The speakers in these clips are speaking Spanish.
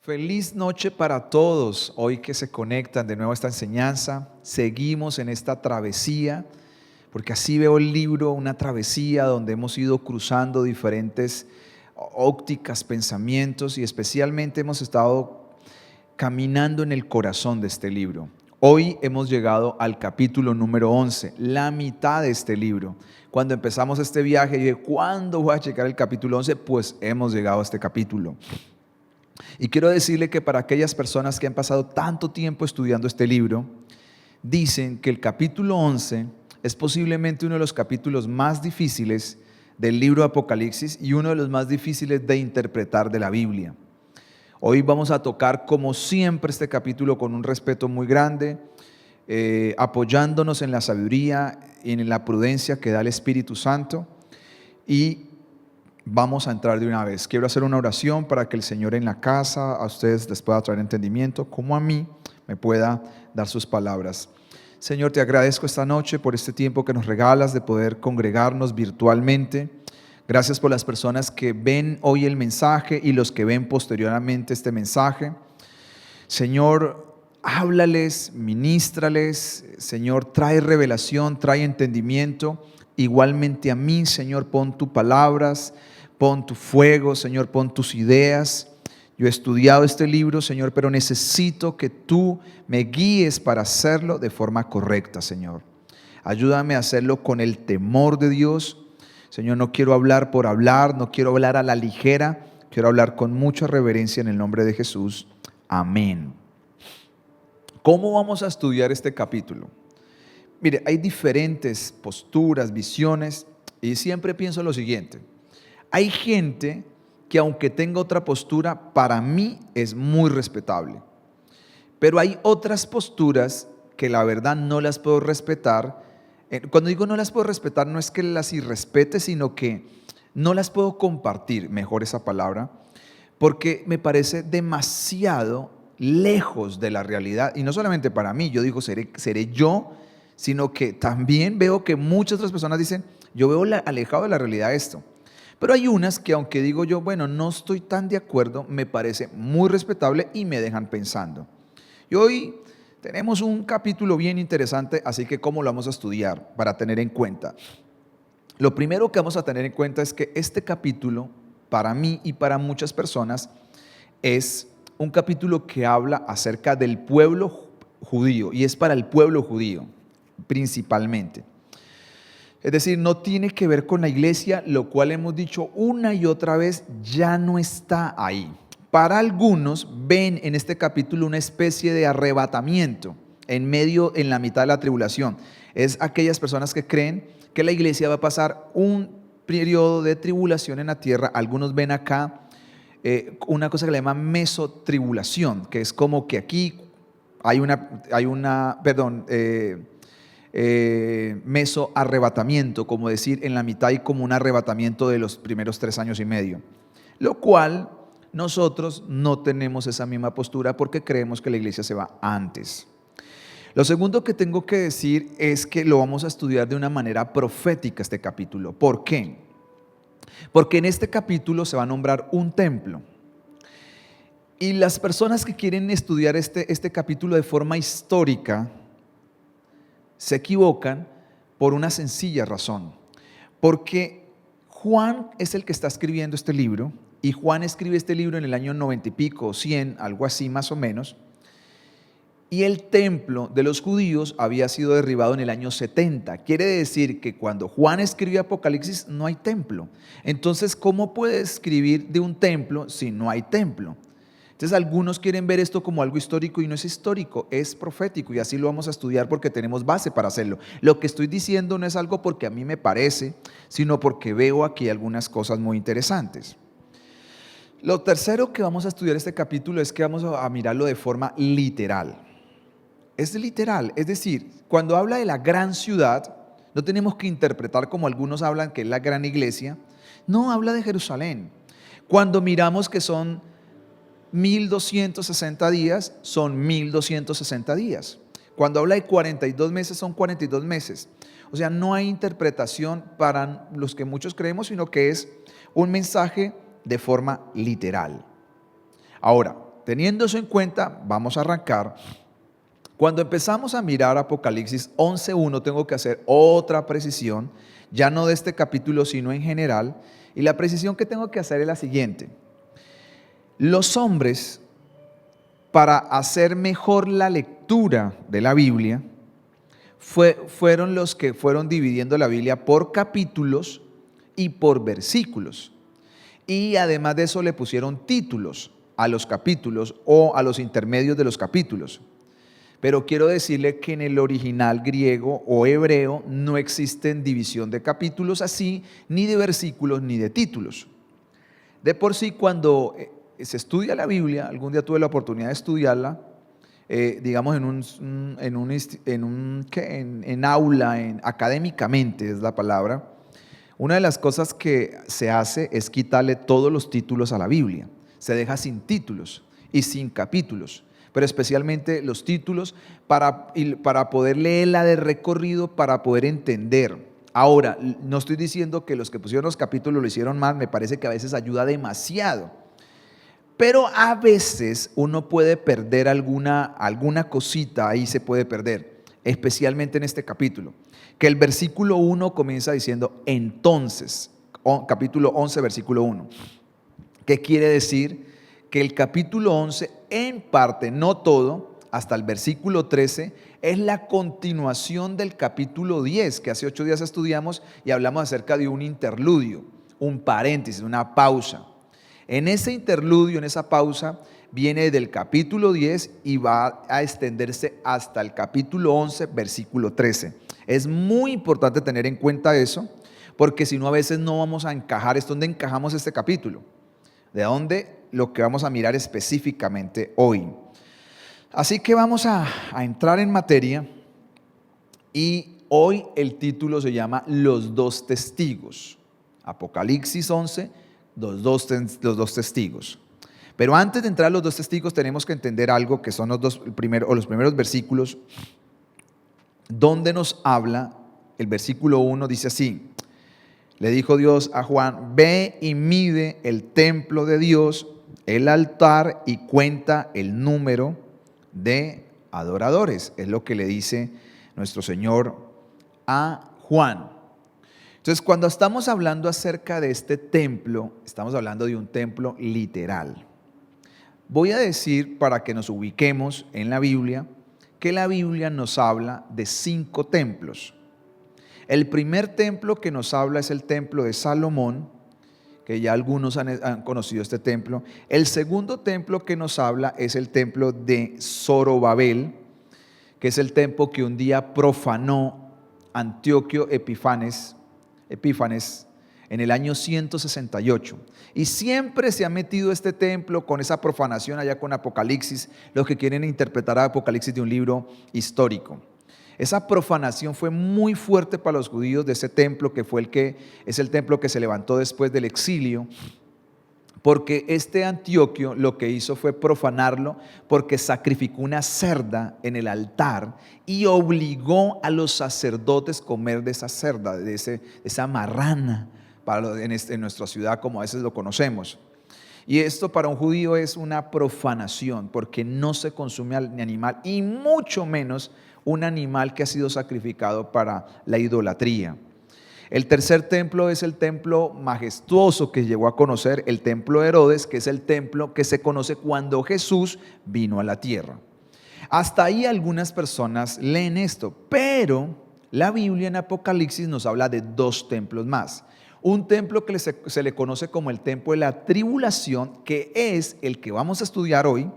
Feliz noche para todos, hoy que se conectan de nuevo a esta enseñanza. Seguimos en esta travesía, porque así veo el libro, una travesía donde hemos ido cruzando diferentes ópticas, pensamientos y especialmente hemos estado caminando en el corazón de este libro. Hoy hemos llegado al capítulo número 11, la mitad de este libro. Cuando empezamos este viaje, dije, ¿cuándo voy a llegar al capítulo 11? Pues hemos llegado a este capítulo. Y quiero decirle que para aquellas personas que han pasado tanto tiempo estudiando este libro, dicen que el capítulo 11 es posiblemente uno de los capítulos más difíciles del libro de Apocalipsis y uno de los más difíciles de interpretar de la Biblia. Hoy vamos a tocar, como siempre, este capítulo con un respeto muy grande, apoyándonos en la sabiduría y en la prudencia que da el Espíritu Santo, y vamos a entrar de una vez. Quiero hacer una oración para que el Señor en la casa a ustedes les pueda traer entendimiento, como a mí me pueda dar sus palabras. Señor, te agradezco esta noche por este tiempo que nos regalas de poder congregarnos virtualmente. Gracias por las personas que ven hoy el mensaje y los que ven posteriormente este mensaje. Señor, háblales, ministrales. Señor, trae revelación, trae entendimiento. Igualmente a mí, Señor, pon tus palabras, pon tu fuego, Señor, pon tus ideas. Yo he estudiado este libro, Señor, pero necesito que tú me guíes para hacerlo de forma correcta, Señor. Ayúdame a hacerlo con el temor de Dios. Señor, no quiero hablar por hablar, no quiero hablar a la ligera, quiero hablar con mucha reverencia en el nombre de Jesús. Amén. ¿Cómo vamos a estudiar este capítulo? Mire, hay diferentes posturas, visiones, y siempre pienso lo siguiente. Hay gente que, aunque tenga otra postura, para mí es muy respetable. Pero hay otras posturas que la verdad no las puedo respetar. Cuando digo no las puedo respetar, no es que las irrespete, sino que no las puedo compartir, mejor esa palabra, porque me parece demasiado lejos de la realidad. Y no solamente para mí, yo digo, seré yo, sino que también veo que muchas otras personas dicen, yo veo alejado de la realidad esto. Pero hay unas que, aunque digo yo, bueno, no estoy tan de acuerdo, me parece muy respetable y me dejan pensando. Y hoy tenemos un capítulo bien interesante, así que ¿cómo lo vamos a estudiar para tener en cuenta? Lo primero que vamos a tener en cuenta es que este capítulo, para mí y para muchas personas, es un capítulo que habla acerca del pueblo judío, y es para el pueblo judío principalmente. Es decir, no tiene que ver con la iglesia, lo cual hemos dicho una y otra vez, ya no está ahí. Para algunos ven en este capítulo una especie de arrebatamiento en la mitad de la tribulación. Es aquellas personas que creen que la iglesia va a pasar un periodo de tribulación en la tierra. Algunos ven acá una cosa que le llama mesotribulación, que es como que aquí mesoarrebatamiento, como decir en la mitad, y como un arrebatamiento de los primeros 3 años y medio, lo cual nosotros no tenemos esa misma postura porque creemos que la iglesia se va antes. Lo segundo que tengo que decir es que lo vamos a estudiar de una manera profética este capítulo. ¿Por qué? Porque en este capítulo se va a nombrar un templo. Y las personas que quieren estudiar este capítulo de forma histórica se equivocan por una sencilla razón. Porque Juan es el que está escribiendo este libro, y Juan escribe este libro en el año 90 y pico, 100, algo así más o menos. Y el templo de los judíos había sido derribado en el año 70. Quiere decir que cuando Juan escribió Apocalipsis no hay templo. Entonces, ¿cómo puede escribir de un templo si no hay templo? Entonces, algunos quieren ver esto como algo histórico, y no es histórico, es profético, y así lo vamos a estudiar porque tenemos base para hacerlo. Lo que estoy diciendo no es algo porque a mí me parece, sino porque veo aquí algunas cosas muy interesantes. Lo tercero que vamos a estudiar este capítulo es que vamos a mirarlo de forma literal. Es literal, es decir, cuando habla de la gran ciudad, no tenemos que interpretar como algunos hablan que es la gran iglesia. No, habla de Jerusalén. Cuando miramos que son 1260 días, son 1260 días. Cuando habla de 42 meses, son 42 meses. O sea, no hay interpretación para los que muchos creemos, sino que es un mensaje de forma literal. Ahora, teniendo eso en cuenta, vamos a arrancar. Cuando empezamos a mirar Apocalipsis 11:1, tengo que hacer otra precisión, ya no de este capítulo, sino en general. Y la precisión que tengo que hacer es la siguiente. Los hombres, para hacer mejor la lectura de la Biblia, fueron los que fueron dividiendo la Biblia por capítulos y por versículos. Y además de eso le pusieron títulos a los capítulos o a los intermedios de los capítulos. Pero quiero decirle que en el original griego o hebreo no existen división de capítulos así, ni de versículos, ni de títulos. De por sí, cuando se estudia la Biblia, algún día tuve la oportunidad de estudiarla, digamos en aula, académicamente es la palabra. Una de las cosas que se hace es quitarle todos los títulos a la Biblia. Se deja sin títulos y sin capítulos, pero especialmente los títulos para poder leerla de recorrido, para poder entender. Ahora, no estoy diciendo que los que pusieron los capítulos lo hicieron mal, me parece que a veces ayuda demasiado. Pero a veces uno puede perder alguna cosita, ahí se puede perder, especialmente en este capítulo. Que el versículo 1 comienza diciendo entonces, capítulo 11, versículo 1. ¿Qué quiere decir? Que el capítulo 11, en parte, no todo, hasta el versículo 13, es la continuación del capítulo 10, que hace 8 días estudiamos y hablamos acerca de un interludio, un paréntesis, una pausa. En ese interludio, en esa pausa, viene del capítulo 10 y va a extenderse hasta el capítulo 11, versículo 13. Es muy importante tener en cuenta eso, porque si no a veces no vamos a encajar. ¿Es donde encajamos este capítulo? ¿De dónde? Lo que vamos a mirar específicamente hoy. Así que vamos a entrar en materia y hoy el título se llama Los dos testigos. Apocalipsis 11, los dos testigos. Pero antes de entrar a los dos testigos tenemos que entender algo que son los primeros versículos donde nos habla. El versículo 1 dice así: le dijo Dios a Juan, ve y mide el templo de Dios, el altar, y cuenta el número de adoradores. Es lo que le dice nuestro Señor a Juan. Entonces, cuando estamos hablando acerca de este templo, estamos hablando de un templo literal. Voy a decir, para que nos ubiquemos en la Biblia, que la Biblia nos habla de 5 templos. El primer templo que nos habla es el templo de Salomón, que ya algunos han conocido este templo. El segundo templo que nos habla es el templo de Zorobabel, que es el templo que un día profanó Antíoco Epífanes en el año 168. Y siempre se ha metido este templo con esa profanación allá con Apocalipsis, los que quieren interpretar a Apocalipsis de un libro histórico. Esa profanación fue muy fuerte para los judíos de ese templo, es el templo que se levantó después del exilio, porque este Antíoco lo que hizo fue profanarlo, porque sacrificó una cerda en el altar y obligó a los sacerdotes a comer de esa cerda, de esa marrana, en nuestra ciudad como a veces lo conocemos. Y esto para un judío es una profanación, porque no se consume ni animal, y mucho menos un animal que ha sido sacrificado para la idolatría. El tercer templo es el templo majestuoso que llegó a conocer, el templo de Herodes, que es el templo que se conoce cuando Jesús vino a la tierra. Hasta ahí algunas personas leen esto, pero la Biblia en Apocalipsis nos habla de 2 templos más. Un templo que se le conoce como el templo de la tribulación, que es el que vamos a estudiar hoy.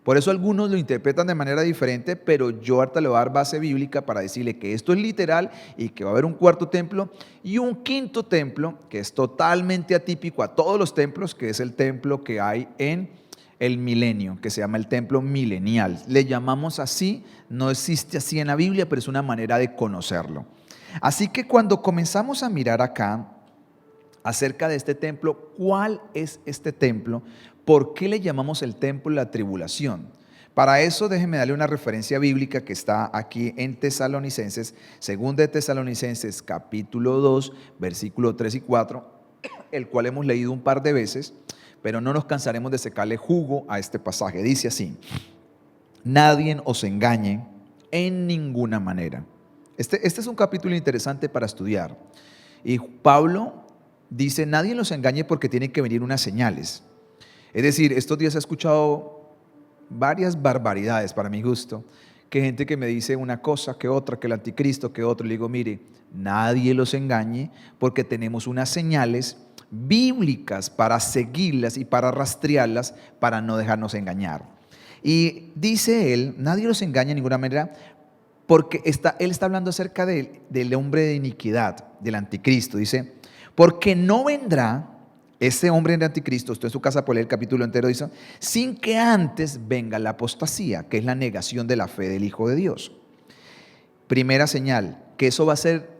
Por eso algunos lo interpretan de manera diferente, pero yo ahorita le voy a dar base bíblica para decirle que esto es literal y que va a haber un cuarto templo y un quinto templo que es totalmente atípico a todos los templos, que es el templo que hay en el milenio, que se llama el templo milenial. Le llamamos así, no existe así en la Biblia, pero es una manera de conocerlo. Así que cuando comenzamos a mirar acá acerca de este templo, ¿cuál es este templo? ¿Por qué le llamamos el templo de la tribulación? Para eso déjeme darle una referencia bíblica que está aquí en Tesalonicenses, segunda de Tesalonicenses capítulo 2, versículo 3 y 4, el cual hemos leído un par de veces, pero no nos cansaremos de sacarle jugo a este pasaje. Dice así: nadie os engañe en ninguna manera. Este es un capítulo interesante para estudiar. Y Pablo dice: nadie los engañe porque tienen que venir unas señales. Es decir, estos días he escuchado varias barbaridades para mi gusto, que gente que me dice una cosa, que otra, que el anticristo, que otro. Le digo: mire, nadie los engañe porque tenemos unas señales bíblicas para seguirlas y para rastrearlas, para no dejarnos engañar. Y dice él: nadie los engaña de ninguna manera, porque él está hablando acerca del hombre de iniquidad, del anticristo. Dice: porque no vendrá ese hombre de anticristo, usted en su casa puede leer el capítulo entero, dice, sin que antes venga la apostasía, que es la negación de la fe del Hijo de Dios. Primera señal, que eso va a ser,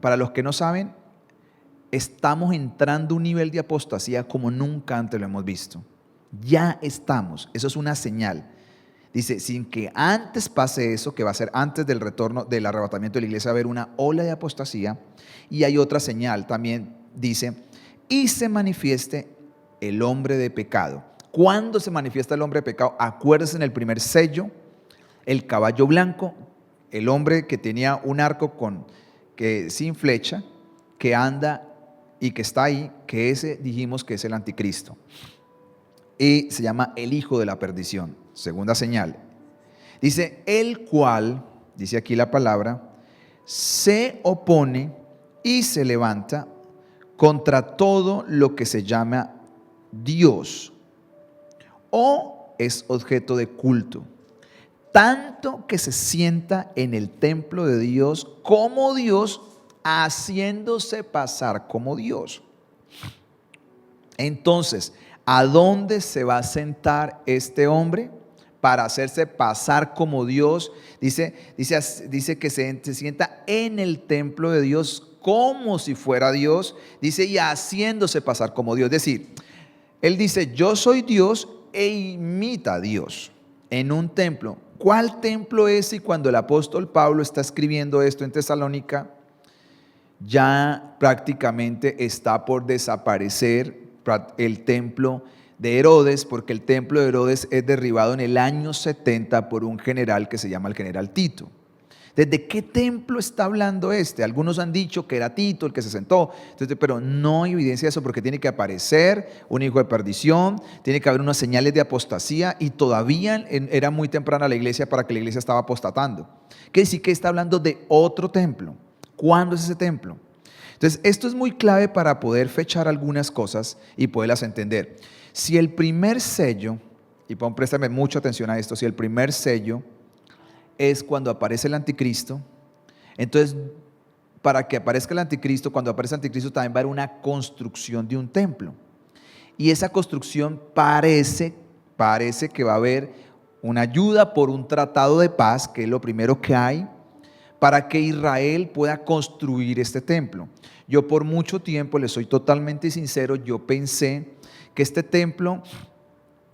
para los que no saben, estamos entrando a un nivel de apostasía como nunca antes lo hemos visto. Ya estamos, eso es una señal. Dice: sin que antes pase eso, que va a ser antes del retorno, del arrebatamiento de la iglesia, va a haber una ola de apostasía. Y hay otra señal también, dice: y se manifieste el hombre de pecado. ¿Cuándo se manifiesta el hombre de pecado? Acuérdense, en el primer sello, el caballo blanco, el hombre que tenía un arco sin flecha, que anda y que está ahí, que ese dijimos que es el anticristo. Y se llama el hijo de la perdición. Segunda señal. Dice: el cual, dice aquí la palabra, se opone y se levanta contra todo lo que se llama Dios o es objeto de culto, tanto que se sienta en el templo de Dios como Dios, haciéndose pasar como Dios. Entonces, ¿a dónde se va a sentar este hombre para hacerse pasar como Dios? Dice que se sienta en el templo de Dios como si fuera Dios, dice, y haciéndose pasar como Dios. Es decir, él dice: yo soy Dios, e imita a Dios en un templo. ¿Cuál templo es? Y cuando el apóstol Pablo está escribiendo esto en Tesalónica, ya prácticamente está por desaparecer el templo de Herodes, porque el templo de Herodes es derribado en el año 70 por un general que se llama el general Tito. ¿Desde qué templo está hablando este? Algunos han dicho que era Tito el que se sentó, pero no hay evidencia de eso, porque tiene que aparecer un hijo de perdición, tiene que haber unas señales de apostasía, y todavía era muy temprana la iglesia para que la iglesia estaba apostatando. Quiere decir que está hablando de otro templo. ¿Cuándo es ese templo? Entonces, esto es muy clave para poder fechar algunas cosas y poderlas entender. Si el primer sello, y préstame mucha atención a esto, si el primer sello es cuando aparece el anticristo, entonces para que aparezca el anticristo, cuando aparece el anticristo también va a haber una construcción de un templo, y esa construcción parece que va a haber una ayuda por un tratado de paz, que es lo primero que hay, para que Israel pueda construir este templo. Yo por mucho tiempo, les soy totalmente sincero, yo pensé que este templo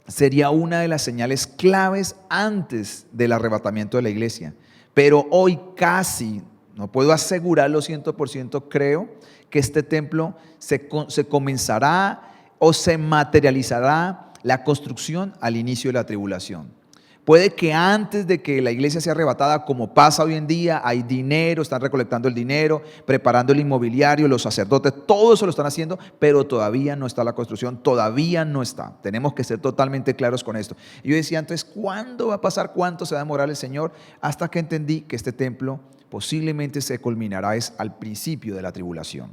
sería una de las señales claves antes del arrebatamiento de la iglesia. Pero hoy casi, no puedo asegurarlo 100%, creo que este templo se comenzará o se materializará la construcción al inicio de la tribulación. Puede que antes de que la iglesia sea arrebatada, como pasa hoy en día, hay dinero, están recolectando el dinero, preparando el inmobiliario, los sacerdotes, todo eso lo están haciendo, pero todavía no está la construcción, todavía no está. Tenemos que ser totalmente claros con esto. Y yo decía: entonces, ¿cuándo va a pasar? ¿Cuánto se va a demorar el Señor? Hasta que entendí que este templo posiblemente se culminará al principio de la tribulación.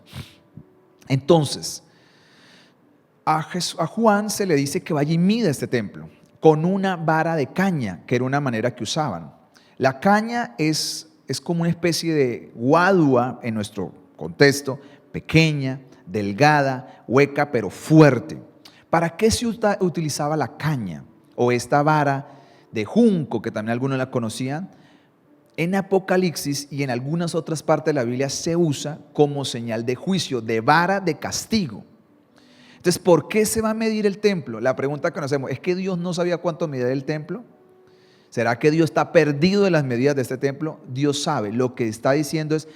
Entonces, a Juan se le dice que vaya y mida este templo con una vara de caña, que era una manera que usaban. La caña es como una especie de guadua en nuestro contexto, pequeña, delgada, hueca, pero fuerte. ¿Para qué se utilizaba la caña o esta vara de junco, que también algunos la conocían? En Apocalipsis y en algunas otras partes de la Biblia se usa como señal de juicio, de vara de castigo. Entonces, ¿por qué se va a medir el templo? La pregunta que nos hacemos, ¿es que Dios no sabía cuánto medía el templo? ¿Será que Dios está perdido de las medidas de este templo? Dios sabe. Lo que está diciendo es: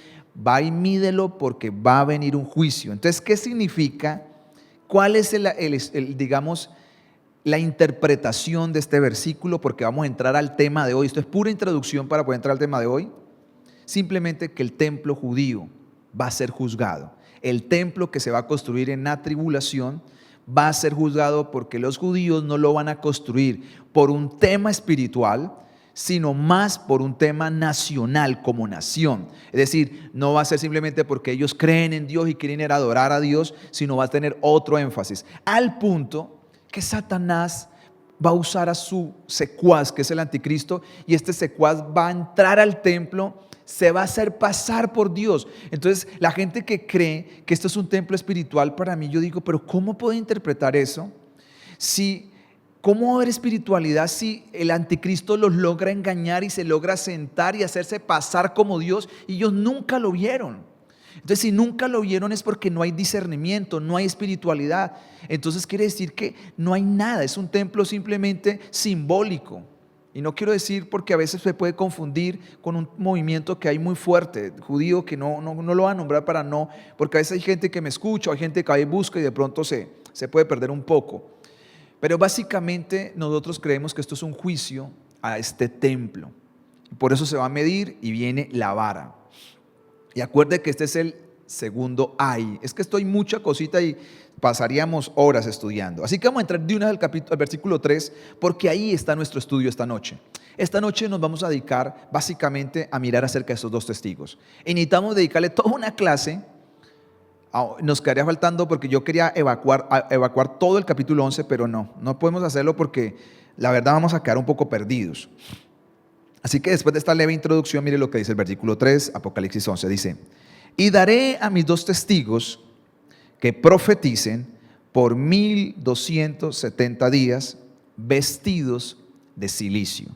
va y mídelo porque va a venir un juicio. Entonces, ¿qué significa ¿Cuál es digamos, la interpretación de este versículo? Porque vamos a entrar al tema de hoy. Esto es pura introducción para poder entrar al tema de hoy. Simplemente que el templo judío va a ser juzgado. El templo que se va a construir en la tribulación va a ser juzgado porque los judíos no lo van a construir por un tema espiritual, sino más por un tema nacional como nación. Es decir, no va a ser simplemente porque ellos creen en Dios y quieren ir a adorar a Dios, sino va a tener otro énfasis. Al punto que Satanás va a usar a su secuaz, que es el anticristo, y este secuaz va a entrar al templo, se va a hacer pasar por Dios. Entonces la gente que cree que esto es un templo espiritual, para mí yo digo, pero ¿cómo puedo interpretar eso? ¿Cómo va a haber espiritualidad si el anticristo los logra engañar y se logra sentar y hacerse pasar como Dios y ellos nunca lo vieron? Entonces, si nunca lo vieron es porque no hay discernimiento, no hay espiritualidad. Entonces quiere decir que no hay nada, es un templo simplemente simbólico. Y no quiero decir porque a veces se puede confundir con un movimiento que hay muy fuerte, judío, que no lo va a nombrar para no, porque a veces hay gente que me escucha, hay gente que ahí busca y de pronto se puede perder un poco. Pero básicamente nosotros creemos que esto es un juicio a este templo. Por eso se va a medir y viene la vara. Y acuerde que este es el segundo ay. Es que estoy mucha cosita y pasaríamos horas estudiando. Así que vamos a entrar de una vez al versículo 3, porque ahí está nuestro estudio esta noche. Esta noche nos vamos a dedicar básicamente a mirar acerca de estos dos testigos. Y necesitamos dedicarle toda una clase. Nos quedaría faltando porque yo quería evacuar todo el capítulo 11, pero no podemos hacerlo porque la verdad vamos a quedar un poco perdidos. Así que después de esta leve introducción, mire lo que dice el versículo 3, Apocalipsis 11, dice: y daré a mis dos testigos que profeticen por 1270 días vestidos de cilicio.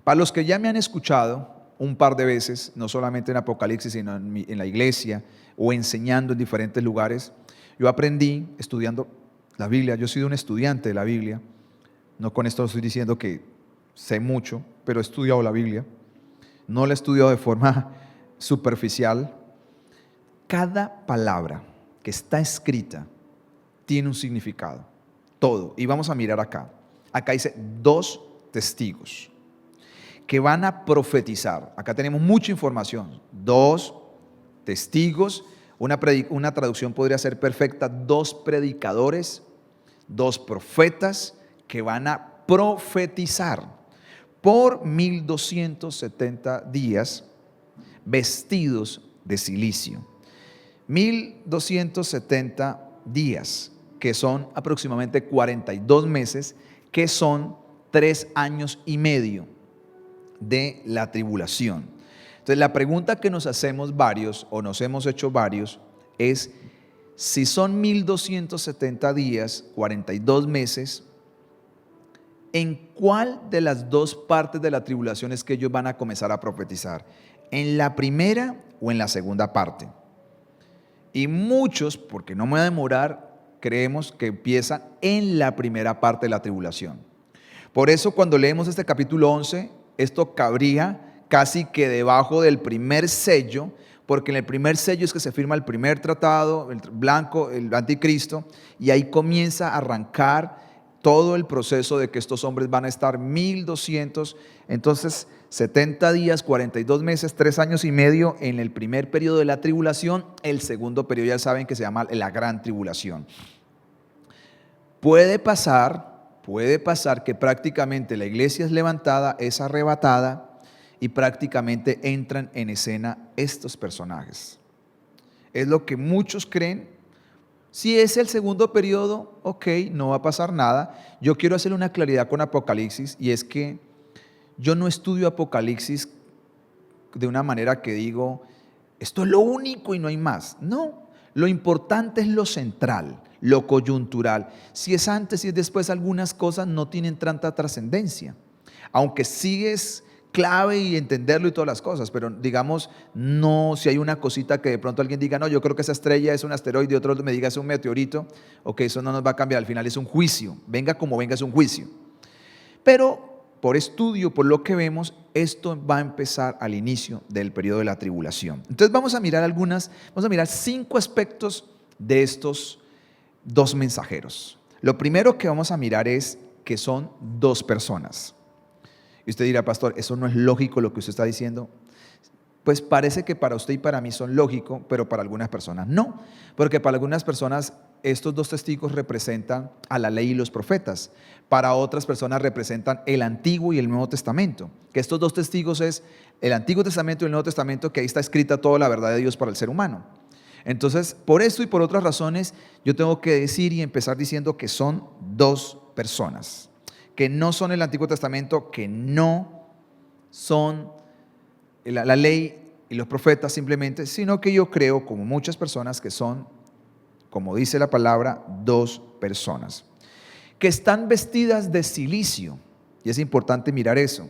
Para los que ya me han escuchado un par de veces, no solamente en Apocalipsis, sino en la iglesia o enseñando en diferentes lugares, yo aprendí estudiando la Biblia. Yo he sido un estudiante de la Biblia. No con esto estoy diciendo que sé mucho, pero he estudiado la Biblia. No la he estudiado de forma superficial. Cada palabra que está escrita tiene un significado, todo. Y vamos a mirar acá. Acá dice dos testigos que van a profetizar. Acá tenemos mucha información. Dos testigos. Una traducción podría ser perfecta: dos predicadores, dos profetas que van a profetizar por 1270 días vestidos de cilicio. 1270 días, que son aproximadamente 42 meses, que son 3 años y medio de la tribulación. Entonces la pregunta que nos hacemos varios, o nos hemos hecho varios, es: si son 1270 días, 42 meses, ¿en cuál de las dos partes de la tribulación es que ellos van a comenzar a profetizar? ¿En la primera o en la segunda parte? Y muchos, porque no me voy a demorar, creemos que empiezan en la primera parte de la tribulación. Por eso cuando leemos este capítulo 11, esto cabría casi que debajo del primer sello, porque en el primer sello es que se firma el primer tratado, el blanco, el anticristo, y ahí comienza a arrancar todo el proceso de que estos hombres van a estar 1200, entonces 70 días, 42 meses, 3 años y medio en el primer periodo de la tribulación. El segundo periodo ya saben que se llama la gran tribulación. Puede pasar que prácticamente la iglesia es levantada, es arrebatada y prácticamente entran en escena estos personajes. Es lo que muchos creen. Si es el segundo periodo, ok, no va a pasar nada. Yo quiero hacer una claridad con Apocalipsis, y es que yo no estudio Apocalipsis de una manera que digo, esto es lo único y no hay más. No, lo importante es lo central, lo coyuntural. Si es antes y es después, algunas cosas no tienen tanta trascendencia, aunque sí es clave y entenderlo y todas las cosas, pero digamos, no, si hay una cosita que de pronto alguien diga, no, yo creo que esa estrella es un asteroide, y otro me diga es un meteorito, ok, eso no nos va a cambiar. Al final es un juicio, venga como venga, es un juicio. Pero por estudio, por lo que vemos, esto va a empezar al inicio del periodo de la tribulación. Entonces vamos a mirar 5 aspectos de dos mensajeros. Lo primero que vamos a mirar es que son dos personas. Y usted dirá, pastor, ¿eso no es lógico lo que usted está diciendo? Pues parece que para usted y para mí son lógicos, pero para algunas personas no. Porque para algunas personas estos dos testigos representan a la ley y los profetas. Para otras personas representan el Antiguo y el Nuevo Testamento. Que estos dos testigos es el Antiguo Testamento y el Nuevo Testamento, que ahí está escrita toda la verdad de Dios para el ser humano. Entonces, por esto y por otras razones, yo tengo que decir y empezar diciendo que son dos personas. Que no son el Antiguo Testamento, que no son la ley y los profetas simplemente, sino que yo creo, como muchas personas, que son, como dice la palabra, dos personas que están vestidas de cilicio. Y es importante mirar eso,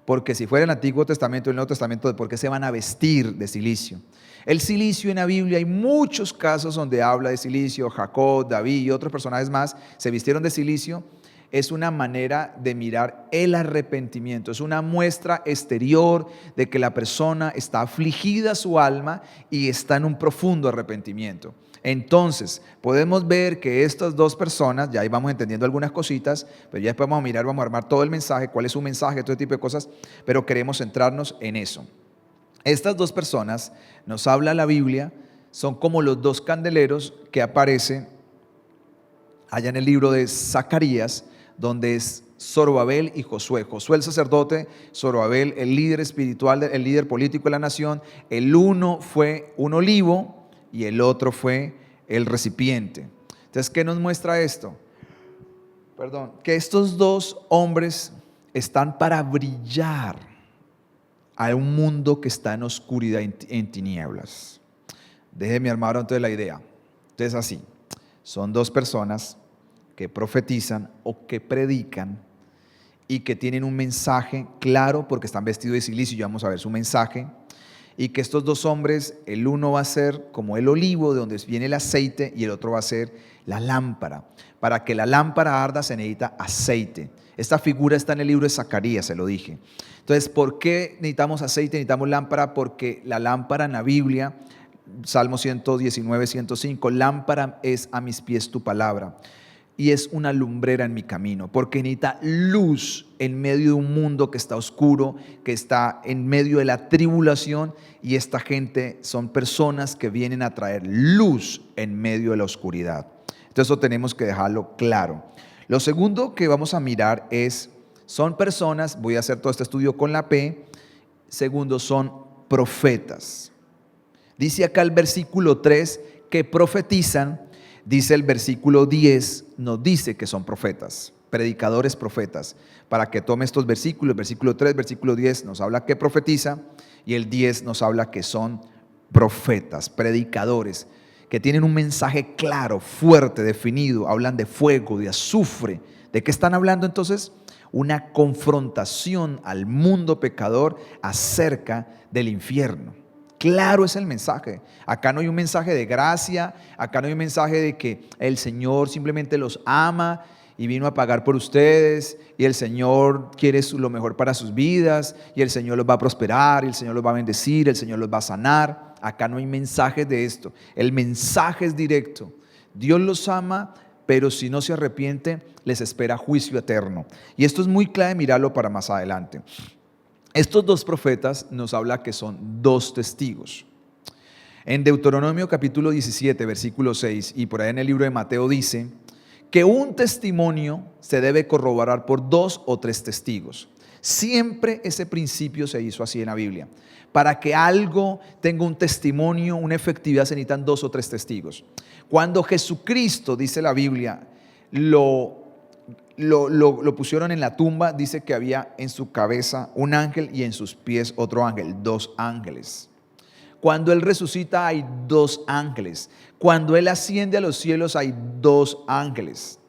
porque si fuera el Antiguo Testamento y el Nuevo Testamento, ¿por qué se van a vestir de cilicio? El cilicio en la Biblia, hay muchos casos donde habla de cilicio. Jacob, David y otros personajes más se vistieron de cilicio. Es una manera de mirar el arrepentimiento, es una muestra exterior de que la persona está afligida su alma y está en un profundo arrepentimiento. Entonces, podemos ver que estas dos personas, ya ahí vamos entendiendo algunas cositas, pero ya después vamos a mirar, vamos a armar todo el mensaje, cuál es su mensaje, todo tipo de cosas, pero queremos centrarnos en eso. Estas dos personas, nos habla la Biblia, son como los dos candeleros que aparecen allá en el libro de Zacarías, donde es Zorobabel y Josué. Josué el sacerdote, Zorobabel el líder espiritual, el líder político de la nación. El uno fue un olivo y el otro fue el recipiente. Entonces, ¿qué nos muestra esto? Que estos dos hombres están para brillar a un mundo que está en oscuridad, en tinieblas. Déjeme armar entonces la idea. Entonces, así, son dos personas que profetizan o que predican y que tienen un mensaje claro porque están vestidos de cilicio. Ya vamos a ver su mensaje. Y que estos dos hombres, el uno va a ser como el olivo de donde viene el aceite y el otro va a ser la lámpara. Para que la lámpara arda se necesita aceite. Esta figura está en el libro de Zacarías, se lo dije. Entonces, ¿por qué necesitamos aceite? Necesitamos lámpara porque la lámpara en la Biblia, Salmo 119, 105, lámpara es a mis pies tu palabra y es una lumbrera en mi camino, porque necesita luz en medio de un mundo que está oscuro, que está en medio de la tribulación, y esta gente son personas que vienen a traer luz en medio de la oscuridad. Entonces eso tenemos que dejarlo claro. Lo segundo que vamos a mirar son personas, voy a hacer todo este estudio con la P. Segundo, son profetas. Dice acá el versículo 3 que profetizan. Dice el versículo 10, nos dice que son profetas, predicadores profetas. Para que tome estos versículos, versículo 3, versículo 10 nos habla que profetiza y el 10 nos habla que son profetas, predicadores, que tienen un mensaje claro, fuerte, definido. Hablan de fuego, de azufre. ¿De qué están hablando entonces? Una confrontación al mundo pecador acerca del infierno. Claro es el mensaje. Acá no hay un mensaje de gracia, acá no hay un mensaje de que el Señor simplemente los ama y vino a pagar por ustedes y el Señor quiere lo mejor para sus vidas y el Señor los va a prosperar y el Señor los va a bendecir, el Señor los va a sanar. Acá no hay mensajes de esto. El mensaje es directo. Dios los ama, pero si no se arrepiente, les espera juicio eterno. Y esto es muy clave mirarlo para más adelante. Estos dos profetas nos habla que son dos testigos. En Deuteronomio capítulo 17, versículo 6, y por ahí en el libro de Mateo dice que un testimonio se debe corroborar por 2 o 3 testigos. Siempre ese principio se hizo así en la Biblia. Para que algo tenga un testimonio, una efectividad, se necesitan 2 o 3 testigos. Cuando Jesucristo, dice la Biblia, lo pusieron en la tumba, dice que había en su cabeza un ángel y en sus pies otro ángel, 2 ángeles. Cuando Él resucita hay 2 ángeles. Cuando Él asciende a los cielos hay 2 ángeles.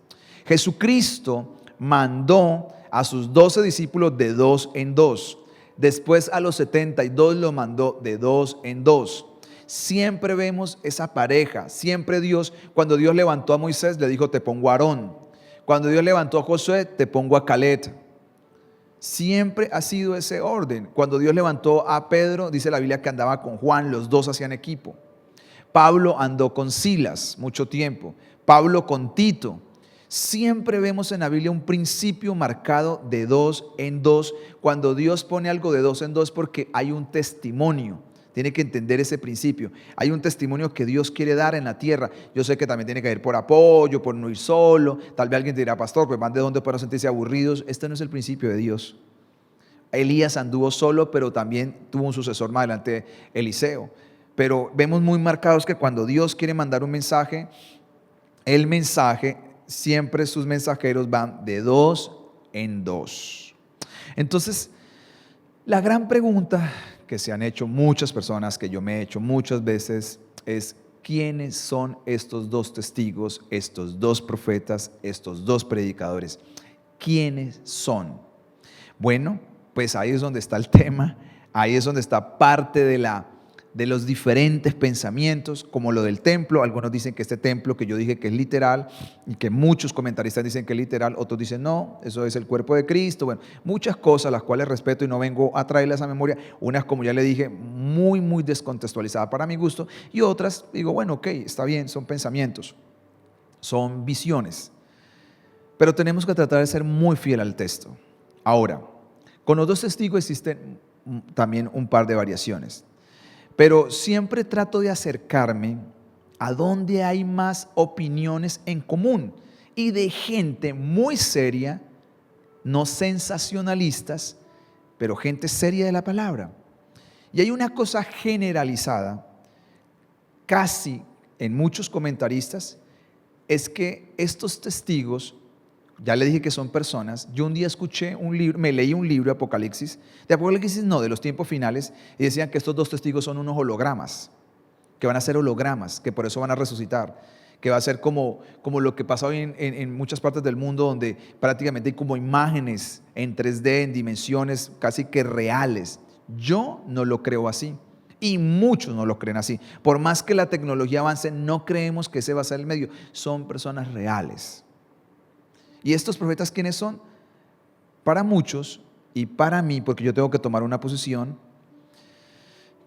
Jesucristo mandó a sus 12 discípulos de 2 en 2. Después a los 72 lo mandó de 2 en 2. Siempre vemos esa pareja. Siempre Dios, cuando Dios levantó a Moisés, le dijo: te pongo a Aarón. Cuando Dios levantó a Josué, te pongo a Caleb. Siempre ha sido ese orden. Cuando Dios levantó a Pedro, dice la Biblia que andaba con Juan, los dos hacían equipo. Pablo andó con Silas mucho tiempo. Pablo con Tito. Siempre vemos en la Biblia un principio marcado de dos en dos. Cuando Dios pone algo de dos en dos, porque hay un testimonio. Tiene que entender ese principio. Hay un testimonio que Dios quiere dar en la tierra. Yo sé que también tiene que ir por apoyo, por no ir solo. Tal vez alguien te dirá, pastor, pues van de dónde para no sentirse aburridos. Este no es el principio de Dios. Elías anduvo solo, pero también tuvo un sucesor más adelante, Eliseo. Pero vemos muy marcados que cuando Dios quiere mandar un mensaje, el mensaje, siempre sus mensajeros van de dos en dos. Entonces, la gran pregunta que se han hecho muchas personas, que yo me he hecho muchas veces, es: ¿quiénes son estos dos testigos, estos dos profetas, estos dos predicadores? ¿Quiénes son? Bueno, pues ahí es donde está el tema, ahí es donde está parte de los diferentes pensamientos, como lo del templo. Algunos dicen que este templo que yo dije que es literal, y que muchos comentaristas dicen que es literal, otros dicen no, eso es el cuerpo de Cristo. Bueno, muchas cosas las cuales respeto y no vengo a traerlas a memoria, unas, como ya le dije, muy descontextualizadas para mi gusto, y otras digo, bueno, ok, está bien, son pensamientos, son visiones, pero tenemos que tratar de ser muy fiel al texto. Ahora, con los dos testigos existen también un par de variaciones, pero siempre trato de acercarme a donde hay más opiniones en común y de gente muy seria, no sensacionalistas, pero gente seria de la palabra. Y hay una cosa generalizada, casi en muchos comentaristas, es que estos testigos, ya le dije que son personas. Yo un día escuché un libro, me leí un libro de Apocalipsis no, de los tiempos finales, y decían que estos dos testigos son unos hologramas, que van a ser hologramas, que por eso van a resucitar, que va a ser como lo que pasa hoy en muchas partes del mundo, donde prácticamente hay como imágenes en 3D, en dimensiones casi que reales. Yo no lo creo así, y muchos no lo creen así. Por más que la tecnología avance, no creemos que ese va a ser el medio. Son personas reales. ¿Y estos profetas quiénes son? Para muchos y para mí, porque yo tengo que tomar una posición,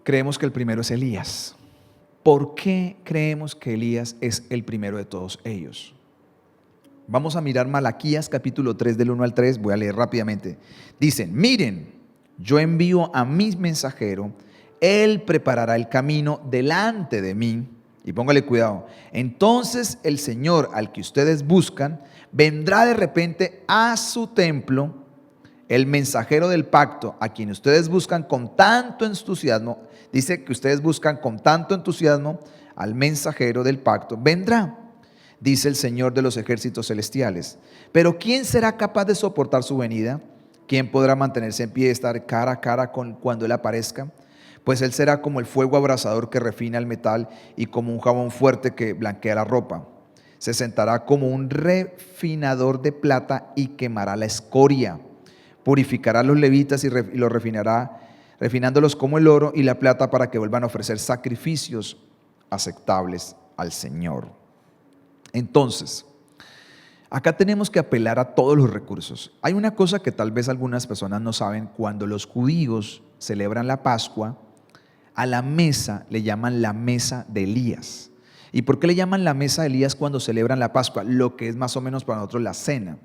creemos que el primero es Elías. ¿Por qué creemos que Elías es el primero de todos ellos? Vamos a mirar Malaquías capítulo 3 del 1 al 3, voy a leer rápidamente. Dicen: miren, yo envío a mi mensajero, él preparará el camino delante de mí. Y póngale cuidado. Entonces el Señor al que ustedes buscan vendrá de repente a su templo. El mensajero del pacto, a quien ustedes buscan con tanto entusiasmo, dice que ustedes buscan con tanto entusiasmo al mensajero del pacto, vendrá, dice el Señor de los ejércitos celestiales. Pero ¿quién será capaz de soportar su venida? ¿Quién podrá mantenerse en pie y estar cara a cara cuando Él aparezca? Pues Él será como el fuego abrasador que refina el metal y como un jabón fuerte que blanquea la ropa. Se sentará como un refinador de plata y quemará la escoria. Purificará a los levitas y los refinará, refinándolos como el oro y la plata, para que vuelvan a ofrecer sacrificios aceptables al Señor. Entonces, acá tenemos que apelar a todos los recursos. Hay una cosa que tal vez algunas personas no saben: cuando los judíos celebran la Pascua, a la mesa le llaman la mesa de Elías. ¿Y por qué le llaman la mesa de Elías cuando celebran la Pascua? Lo que es más o menos para nosotros la cena.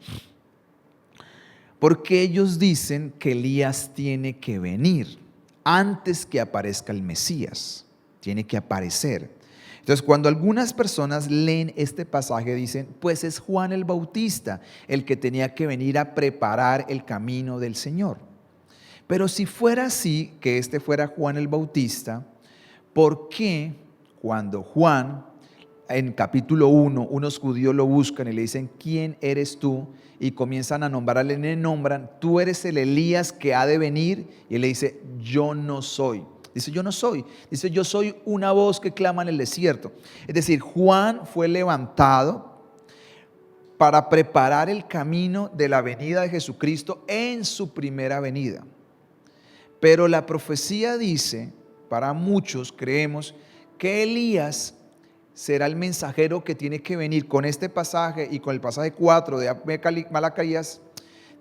Porque ellos dicen que Elías tiene que venir antes que aparezca el Mesías. Tiene que aparecer. Entonces, cuando algunas personas leen este pasaje, dicen: pues es Juan el Bautista el que tenía que venir a preparar el camino del Señor. Pero si fuera así, que este fuera Juan el Bautista, ¿por qué cuando Juan, en capítulo 1, unos judíos lo buscan y le dicen: ¿quién eres tú? Y comienzan a nombrarle, le nombran: tú eres el Elías que ha de venir. Y él le dice: yo no soy. Dice: yo no soy. Dice: yo soy una voz que clama en el desierto. Es decir, Juan fue levantado para preparar el camino de la venida de Jesucristo en su primera venida. Pero la profecía dice, para muchos creemos, que Elías será el mensajero que tiene que venir. Con este pasaje y con el pasaje 4 de Malaquías,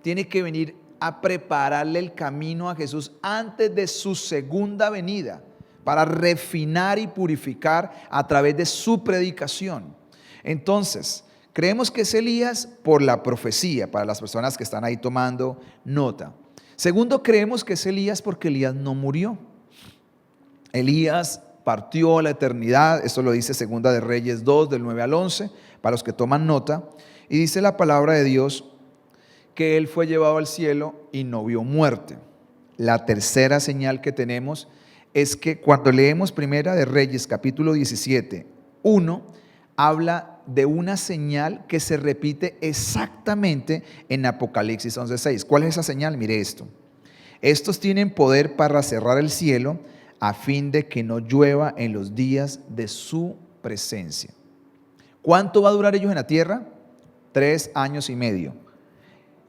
tiene que venir a prepararle el camino a Jesús antes de su segunda venida, para refinar y purificar a través de su predicación. Entonces, creemos que es Elías por la profecía, para las personas que están ahí tomando nota. Segundo, creemos que es Elías porque Elías no murió. Elías partió a la eternidad, esto lo dice Segunda de Reyes 2, del 9 al 11, para los que toman nota, y dice la palabra de Dios que él fue llevado al cielo y no vio muerte. La tercera señal que tenemos es que cuando leemos Primera de Reyes, capítulo 17, 1, habla de una señal que se repite exactamente en Apocalipsis 11:6. ¿Cuál es esa señal? Mire esto. Estos tienen poder para cerrar el cielo a fin de que no llueva en los días de su presencia. ¿Cuánto va a durar ellos en la tierra? 3 años y medio.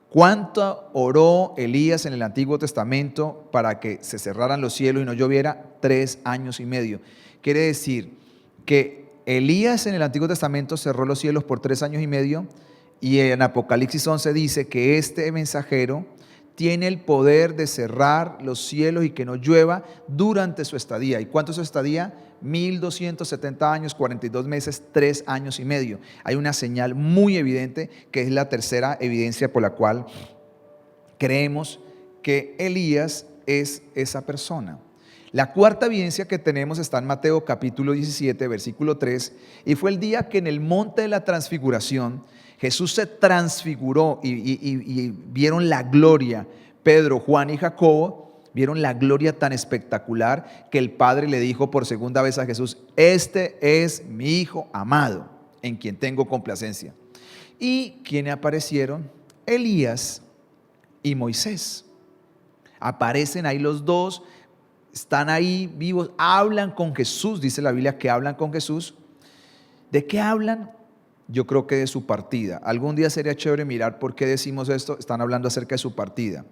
¿Cuánto oró Elías en el Antiguo Testamento para que se cerraran los cielos y no lloviera? 3 años y medio. Quiere decir que Elías en el Antiguo Testamento cerró los cielos por 3 años y medio, y en Apocalipsis 11 dice que este mensajero tiene el poder de cerrar los cielos y que no llueva durante su estadía. ¿Y cuánto es su estadía? 1270 años, 42 meses, 3 años y medio. Hay una señal muy evidente que es la tercera evidencia por la cual creemos que Elías es esa persona. La cuarta evidencia que tenemos está en Mateo capítulo 17, versículo 3, y fue el día que en el monte de la transfiguración Jesús se transfiguró y vieron la gloria. Pedro, Juan y Jacobo vieron la gloria tan espectacular que el Padre le dijo por segunda vez a Jesús: este es mi Hijo amado, en quien tengo complacencia. ¿Y quiénes aparecieron? Elías y Moisés. Aparecen ahí los dos, están ahí vivos, hablan con Jesús. Dice la Biblia que hablan con Jesús. ¿De qué hablan? Yo creo que de su partida. Algún día sería chévere mirar por qué decimos esto. Están hablando acerca de su partida,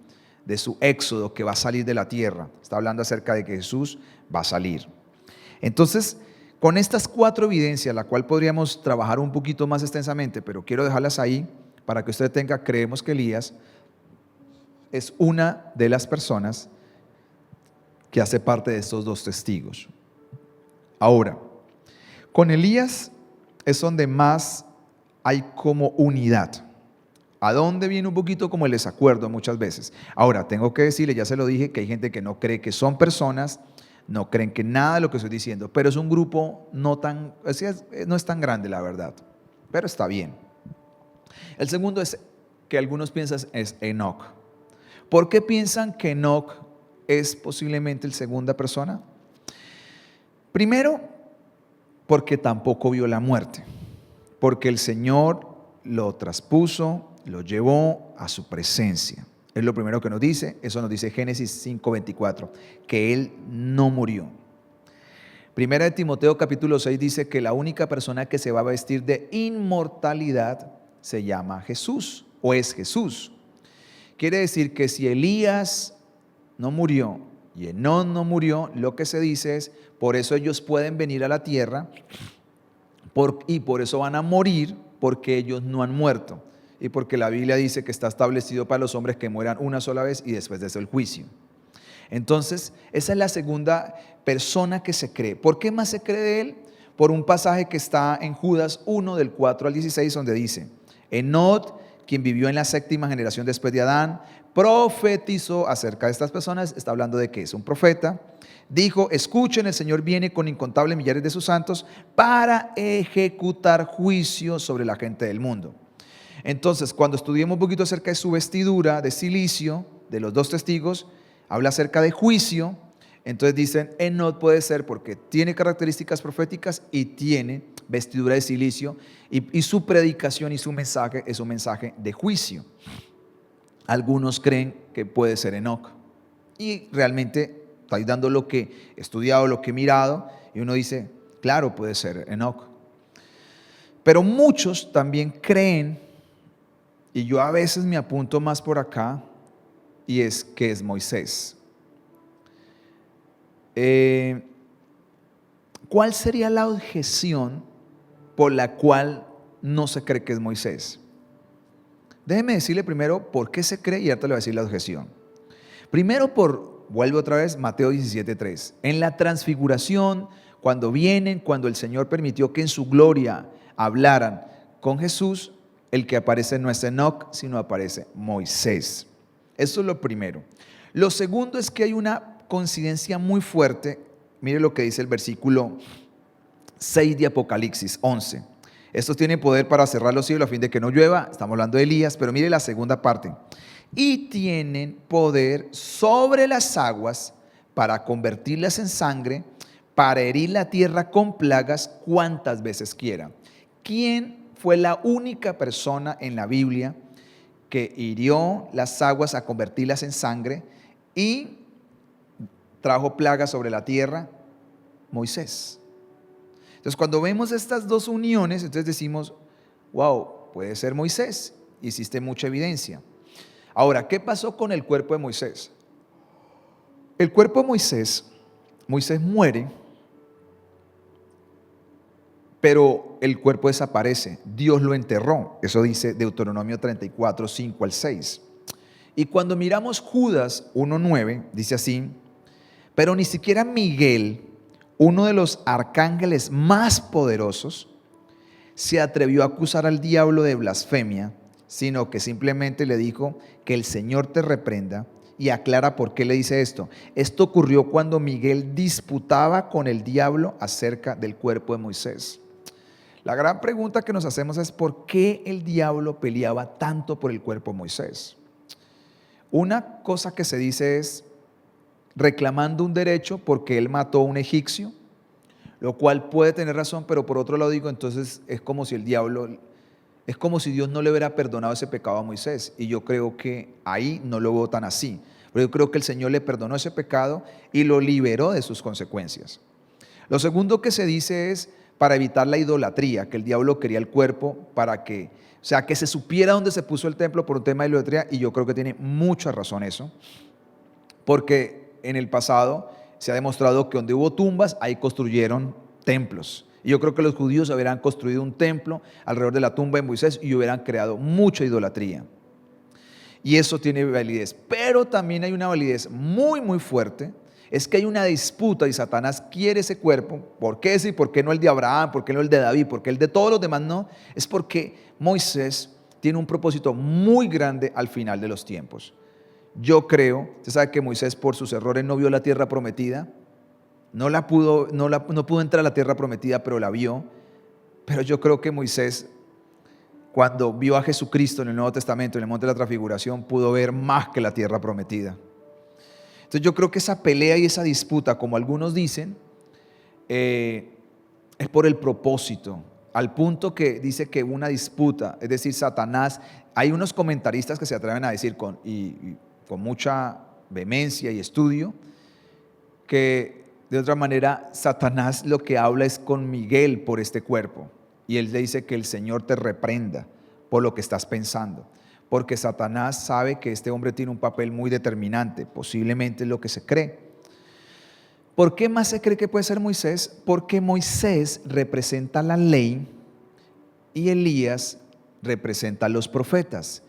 de su éxodo, que va a salir de la tierra. Está hablando acerca de que Jesús va a salir. Entonces, con estas 4 evidencias, la cual podríamos trabajar un poquito más extensamente, pero quiero dejarlas ahí para que usted tenga, creemos que Elías es una de las personas que hace parte de estos 2 testigos. Ahora, con Elías es donde más hay como unidad. ¿A dónde viene un poquito como el desacuerdo muchas veces? Ahora, tengo que decirle, ya se lo dije, que hay gente que no cree que son personas, no creen que nada de lo que estoy diciendo, pero es un grupo no es tan grande, la verdad, pero está bien. El segundo es que algunos piensan es Enoc. ¿Por qué piensan que Enoc es posiblemente el segunda persona? Primero, porque tampoco vio la muerte, porque el Señor lo traspuso, lo llevó a su presencia. Es lo primero que nos dice, eso nos dice Génesis 5:24, que Él no murió. Primera de Timoteo capítulo 6 dice que la única persona que se va a vestir de inmortalidad se llama Jesús, o es Jesús. Quiere decir que si Elías no murió y Enoc no murió, lo que se dice es, por eso ellos pueden venir a la tierra y por eso van a morir, porque ellos no han muerto y porque la Biblia dice que está establecido para los hombres que mueran una sola vez y después de eso el juicio. Entonces, esa es la segunda persona que se cree. ¿Por qué más se cree de él? Por un pasaje que está en Judas 1, del 4 al 16, donde dice: Enoc, quien vivió en la 7ª generación después de Adán, profetizó acerca de estas personas. Está hablando de que es un profeta. Dijo: escuchen, el Señor viene con incontables millares de sus santos para ejecutar juicio sobre la gente del mundo. Entonces, cuando estudiemos un poquito acerca de su vestidura de silicio, de los 2 testigos, habla acerca de juicio. Entonces dicen, Enoc puede ser porque tiene características proféticas y tiene vestidura de silicio, y su predicación y su mensaje es un mensaje de juicio. Algunos creen que puede ser Enoc, y realmente estoy dando lo que he estudiado, lo que he mirado, y uno dice, claro, puede ser Enoc. Pero muchos también creen, y yo a veces me apunto más por acá, y es que es Moisés. ¿Cuál sería la objeción por la cual no se cree que es Moisés? Déjeme decirle primero por qué se cree y ahorita le voy a decir la objeción. Primero vuelvo otra vez, Mateo 17:3. En la transfiguración, cuando el Señor permitió que en su gloria hablaran con Jesús, el que aparece no es Enoc, sino aparece Moisés. Eso es lo primero. Lo segundo es que hay una coincidencia muy fuerte. Mire lo que dice el versículo 6 de Apocalipsis 11. Estos tienen poder para cerrar los cielos a fin de que no llueva. Estamos hablando de Elías, pero mire la segunda parte. Y tienen poder sobre las aguas para convertirlas en sangre, para herir la tierra con plagas cuantas veces quieran. ¿Quién fue la única persona en la Biblia que hirió las aguas a convertirlas en sangre y trajo plagas sobre la tierra? Moisés. Entonces, cuando vemos estas dos uniones, entonces decimos, wow, puede ser Moisés. Y existe mucha evidencia. Ahora, ¿qué pasó con el cuerpo de Moisés? El cuerpo de Moisés muere, pero el cuerpo desaparece. Dios lo enterró. Eso dice Deuteronomio 34, 5 al 6. Y cuando miramos Judas 1:9, dice así, pero ni siquiera Miguel, uno de los arcángeles más poderosos, se atrevió a acusar al diablo de blasfemia, sino que simplemente le dijo que el Señor te reprenda, y aclara por qué le dice esto. Esto ocurrió cuando Miguel disputaba con el diablo acerca del cuerpo de Moisés. La gran pregunta que nos hacemos es ¿por qué el diablo peleaba tanto por el cuerpo de Moisés? Una cosa que se dice es reclamando un derecho porque él mató a un egipcio, lo cual puede tener razón, pero por otro lado digo, entonces es como si es como si Dios no le hubiera perdonado ese pecado a Moisés, y yo creo que ahí no lo veo tan así, pero yo creo que el Señor le perdonó ese pecado y lo liberó de sus consecuencias. Lo segundo que se dice es para evitar la idolatría, que el diablo quería el cuerpo para que, o sea, que se supiera dónde se puso el templo por un tema de idolatría, y yo creo que tiene mucha razón eso, porque en el pasado se ha demostrado que donde hubo tumbas, ahí construyeron templos. Y yo creo que los judíos hubieran construido un templo alrededor de la tumba de Moisés y hubieran creado mucha idolatría. Y eso tiene validez. Pero también hay una validez muy, muy fuerte. Es que hay una disputa y Satanás quiere ese cuerpo. ¿Por qué sí? ¿Por qué no el de Abraham? ¿Por qué no el de David? ¿Por qué el de todos los demás no? Es porque Moisés tiene un propósito muy grande al final de los tiempos. Yo creo, usted sabe que Moisés por sus errores no vio la tierra prometida. No pudo entrar a la tierra prometida, pero la vio. Pero yo creo que Moisés, cuando vio a Jesucristo en el Nuevo Testamento, en el monte de la transfiguración, pudo ver más que la tierra prometida. Entonces yo creo que esa pelea y esa disputa, como algunos dicen, es por el propósito, al punto que dice que una disputa, es decir, Satanás, hay unos comentaristas que se atreven a decir con mucha vehemencia y estudio, que de otra manera Satanás lo que habla es con Miguel por este cuerpo, y él le dice que el Señor te reprenda por lo que estás pensando, porque Satanás sabe que este hombre tiene un papel muy determinante, posiblemente es lo que se cree. ¿Por qué más se cree que puede ser Moisés? Porque Moisés representa la ley y Elías representa a los profetas,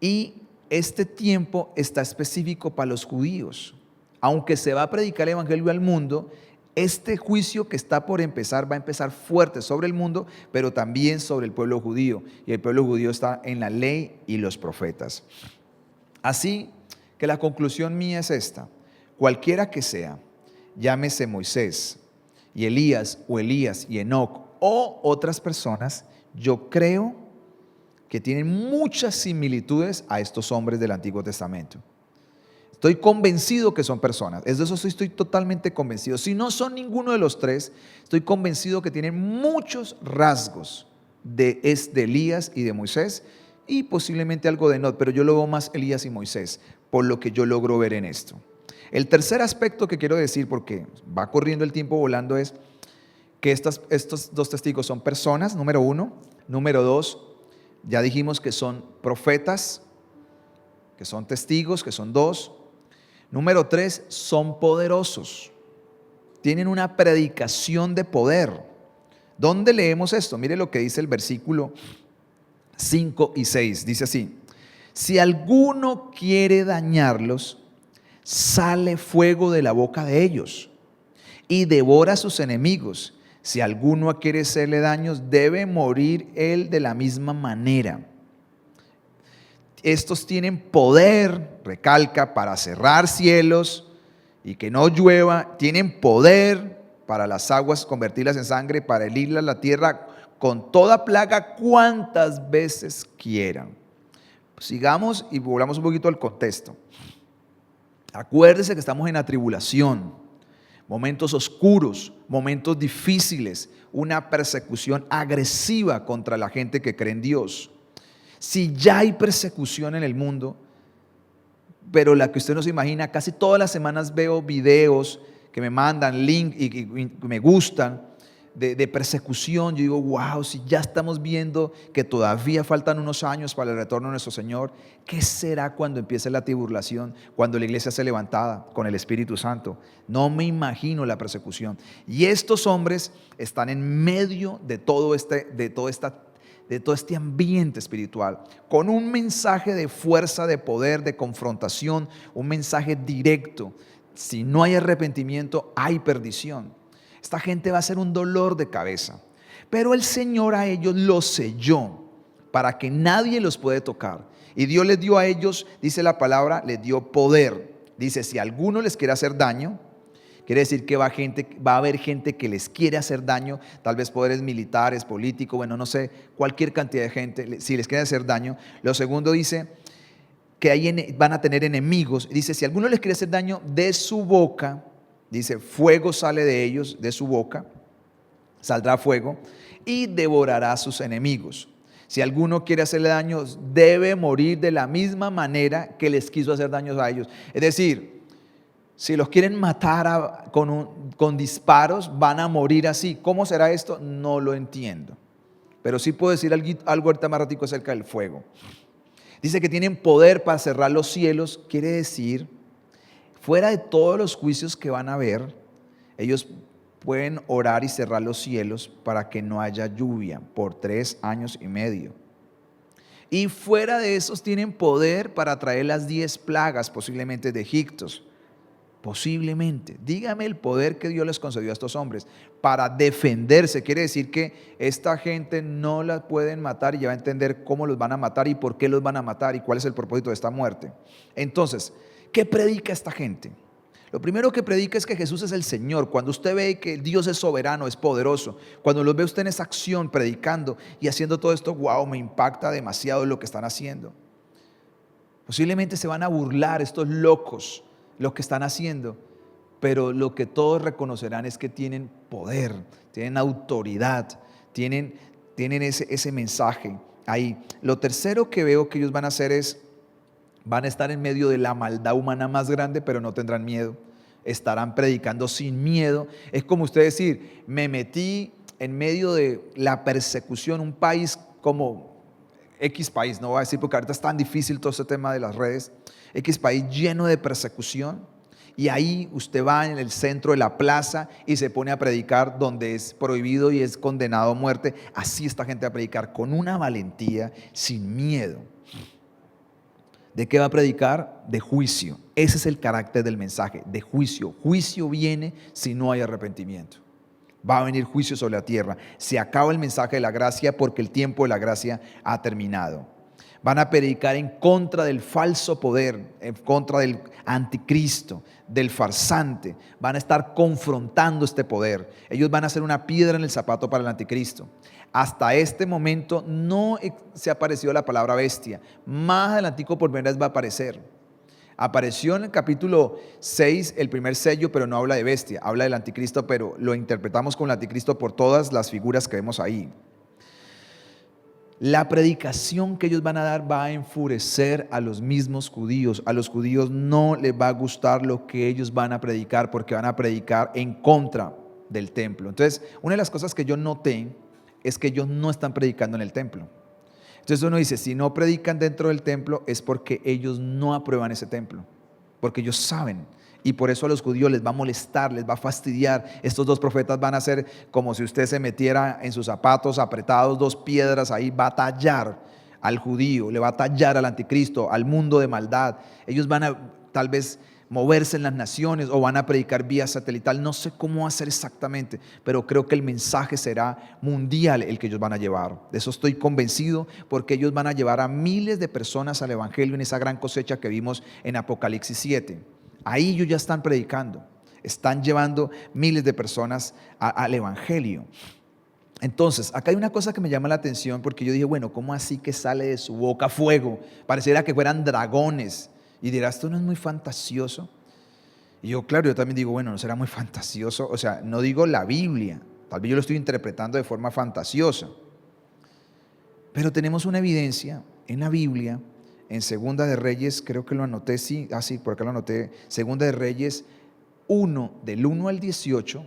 y este tiempo está específico para los judíos. Aunque se va a predicar el evangelio al mundo, este juicio que está por empezar va a empezar fuerte sobre el mundo, pero también sobre el pueblo judío. Y el pueblo judío está en la ley y los profetas. Así que la conclusión mía es esta: cualquiera que sea, llámese Moisés y Elías y Enoc o otras personas, yo creo que tienen muchas similitudes a estos hombres del Antiguo Testamento. Estoy convencido que son personas, es de eso estoy totalmente convencido. Si no son ninguno de los tres, estoy convencido que tienen muchos rasgos de Elías y de Moisés, y posiblemente algo de Enoc, pero yo lo veo más Elías y Moisés, por lo que yo logro ver en esto. El tercer aspecto que quiero decir, porque va corriendo el tiempo volando, es que estos dos testigos son personas, número uno. Número dos, ya dijimos que son profetas, que son testigos, que son dos. Número tres, son poderosos. Tienen una predicación de poder. ¿Dónde leemos esto? Mire lo que dice el versículo 5 y 6. Dice así: si alguno quiere dañarlos, sale fuego de la boca de ellos y devora a sus enemigos. Si alguno quiere hacerle daños, debe morir él de la misma manera. Estos tienen poder, recalca, para cerrar cielos y que no llueva. Tienen poder para las aguas convertirlas en sangre, para herirlas la tierra con toda plaga cuantas veces quieran. Sigamos y volvamos un poquito al contexto. Acuérdese que estamos en la tribulación, momentos oscuros, momentos difíciles, una persecución agresiva contra la gente que cree en Dios. Si ya hay persecución en el mundo, pero la que usted no se imagina, casi todas las semanas veo videos que me mandan, link y me gustan, de persecución. Yo digo, wow, si ya estamos viendo que todavía faltan unos años para el retorno de nuestro Señor, ¿qué será cuando empiece la tribulación? Cuando la iglesia sea levantada con el Espíritu Santo. No me imagino la persecución. Y estos hombres están en medio de todo este ambiente espiritual, con un mensaje de fuerza, de poder, de confrontación, un mensaje directo. Si no hay arrepentimiento, hay perdición. Esta gente va a ser un dolor de cabeza, pero el Señor a ellos los selló para que nadie los puede tocar. Y Dios les dio a ellos, dice la palabra, les dio poder. Dice, si alguno les quiere hacer daño, quiere decir que va a haber gente que les quiere hacer daño, tal vez poderes militares, políticos, bueno, no sé, cualquier cantidad de gente, si les quiere hacer daño. Lo segundo dice que van a tener enemigos. Dice, si alguno les quiere hacer daño, de su boca, dice, fuego sale de ellos, de su boca, saldrá fuego y devorará a sus enemigos. Si alguno quiere hacerle daño, debe morir de la misma manera que les quiso hacer daños a ellos. Es decir, si los quieren matar con disparos, van a morir así. ¿Cómo será esto? No lo entiendo. Pero sí puedo decir algo ahorita más ratico acerca del fuego. Dice que tienen poder para cerrar los cielos. Quiere decir, fuera de todos los juicios que van a haber, ellos pueden orar y cerrar los cielos para que no haya lluvia por 3 años y medio. Y fuera de esos tienen poder para traer las 10 plagas posiblemente de Egipto. Posiblemente. Dígame el poder que Dios les concedió a estos hombres para defenderse. Quiere decir que esta gente no la pueden matar, y ya va a entender cómo los van a matar y por qué los van a matar y cuál es el propósito de esta muerte. Entonces, ¿qué predica esta gente? Lo primero que predica es que Jesús es el Señor. Cuando usted ve que Dios es soberano, es poderoso, cuando los ve usted en esa acción predicando y haciendo todo esto, wow, me impacta demasiado lo que están haciendo. Posiblemente se van a burlar estos locos lo que están haciendo, pero lo que todos reconocerán es que tienen poder, tienen autoridad, tienen ese mensaje ahí. Lo tercero que veo que ellos van a hacer es, van a estar en medio de la maldad humana más grande, pero no tendrán miedo. Estarán predicando sin miedo. Es como usted decir, me metí en medio de la persecución, un país como X país, no voy a decir porque ahorita es tan difícil todo ese tema de las redes, X país lleno de persecución, y ahí usted va en el centro de la plaza y se pone a predicar donde es prohibido y es condenado a muerte. Así esta gente va a predicar con una valentía, sin miedo. ¿De qué va a predicar? De juicio. Ese es el carácter del mensaje, de juicio. Juicio viene si no hay arrepentimiento. Va a venir juicio sobre la tierra. Se acaba el mensaje de la gracia porque el tiempo de la gracia ha terminado. Van a predicar en contra del falso poder, en contra del anticristo, del farsante. Van a estar confrontando este poder. Ellos van a ser una piedra en el zapato para el anticristo. Hasta este momento no se ha aparecido la palabra bestia. Más adelantico por primera vez va a aparecer. Apareció en el capítulo 6 el primer sello, pero no habla de bestia, habla del anticristo, pero lo interpretamos como el anticristo por todas las figuras que vemos ahí. La predicación que ellos van a dar va a enfurecer a los mismos judíos. A los judíos no les va a gustar lo que ellos van a predicar, porque van a predicar en contra del templo. Entonces, una de las cosas que yo noté es que ellos no están predicando en el templo. Entonces uno dice, si no predican dentro del templo es porque ellos no aprueban ese templo, porque ellos saben. Y por eso a los judíos les va a molestar, les va a fastidiar. Estos dos profetas van a ser como si usted se metiera en sus zapatos apretados, 2 piedras ahí, va a tallar al judío, le va a tallar al anticristo, al mundo de maldad. Ellos van a tal vez moverse en las naciones o van a predicar vía satelital. No sé cómo hacer exactamente, pero creo que el mensaje será mundial el que ellos van a llevar. De eso estoy convencido, porque ellos van a llevar a miles de personas al evangelio en esa gran cosecha que vimos en Apocalipsis 7. Ahí ellos ya están predicando, están llevando miles de personas al evangelio. Entonces, acá hay una cosa que me llama la atención, porque yo dije, bueno, ¿cómo así que sale de su boca fuego? Pareciera que fueran dragones. Y dirás, ¿esto no es muy fantasioso? Y yo, claro, yo también digo, bueno, no será muy fantasioso. O sea, no digo la Biblia, tal vez yo lo estoy interpretando de forma fantasiosa. Pero tenemos una evidencia en la Biblia, en Segunda de Reyes, creo que lo anoté, sí, por acá lo anoté, Segunda de Reyes 1, del 1 al 18,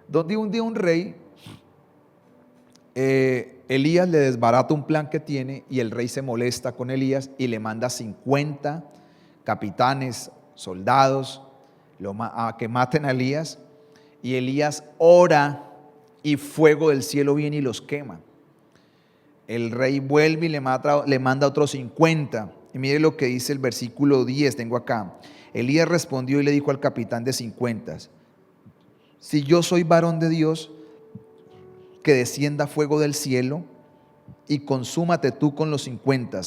donde un día un rey, Elías le desbarata un plan que tiene y el rey se molesta con Elías y le manda 50 capitanes, soldados, a que maten a Elías, y Elías ora y fuego del cielo viene y los quema. El rey vuelve y le manda otros 50. Y mire lo que dice el versículo 10, tengo acá. Elías respondió y le dijo al capitán de 50, si yo soy varón de Dios, que descienda fuego del cielo y consúmate tú con los 50.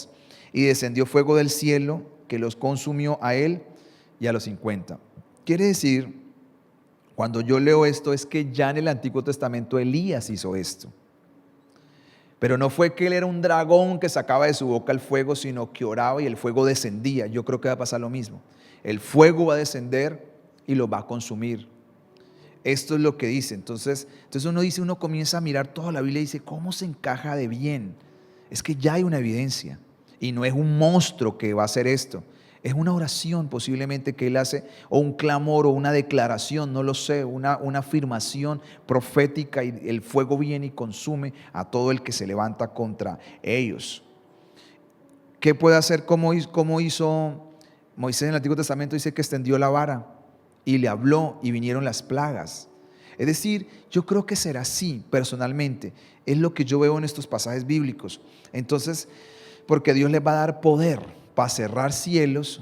Y descendió fuego del cielo que los consumió a él y a los 50. Quiere decir, cuando yo leo esto, es que ya en el Antiguo Testamento Elías hizo esto. Pero no fue que él era un dragón que sacaba de su boca el fuego, sino que oraba y el fuego descendía. Yo creo que va a pasar lo mismo. El fuego va a descender y lo va a consumir. Esto es lo que dice. Entonces uno comienza a mirar toda la Biblia y dice, ¿cómo se encaja de bien? Es que ya hay una evidencia. Y no es un monstruo que va a hacer esto. Es una oración posiblemente que él hace, o un clamor, o una declaración, no lo sé, una afirmación profética, y el fuego viene y consume a todo el que se levanta contra ellos. ¿Qué puede hacer? ¿Cómo hizo Moisés en el Antiguo Testamento? Dice que extendió la vara y le habló y vinieron las plagas. Es decir, yo creo que será así personalmente. Es lo que yo veo en estos pasajes bíblicos. Entonces, porque Dios les va a dar poder para cerrar cielos,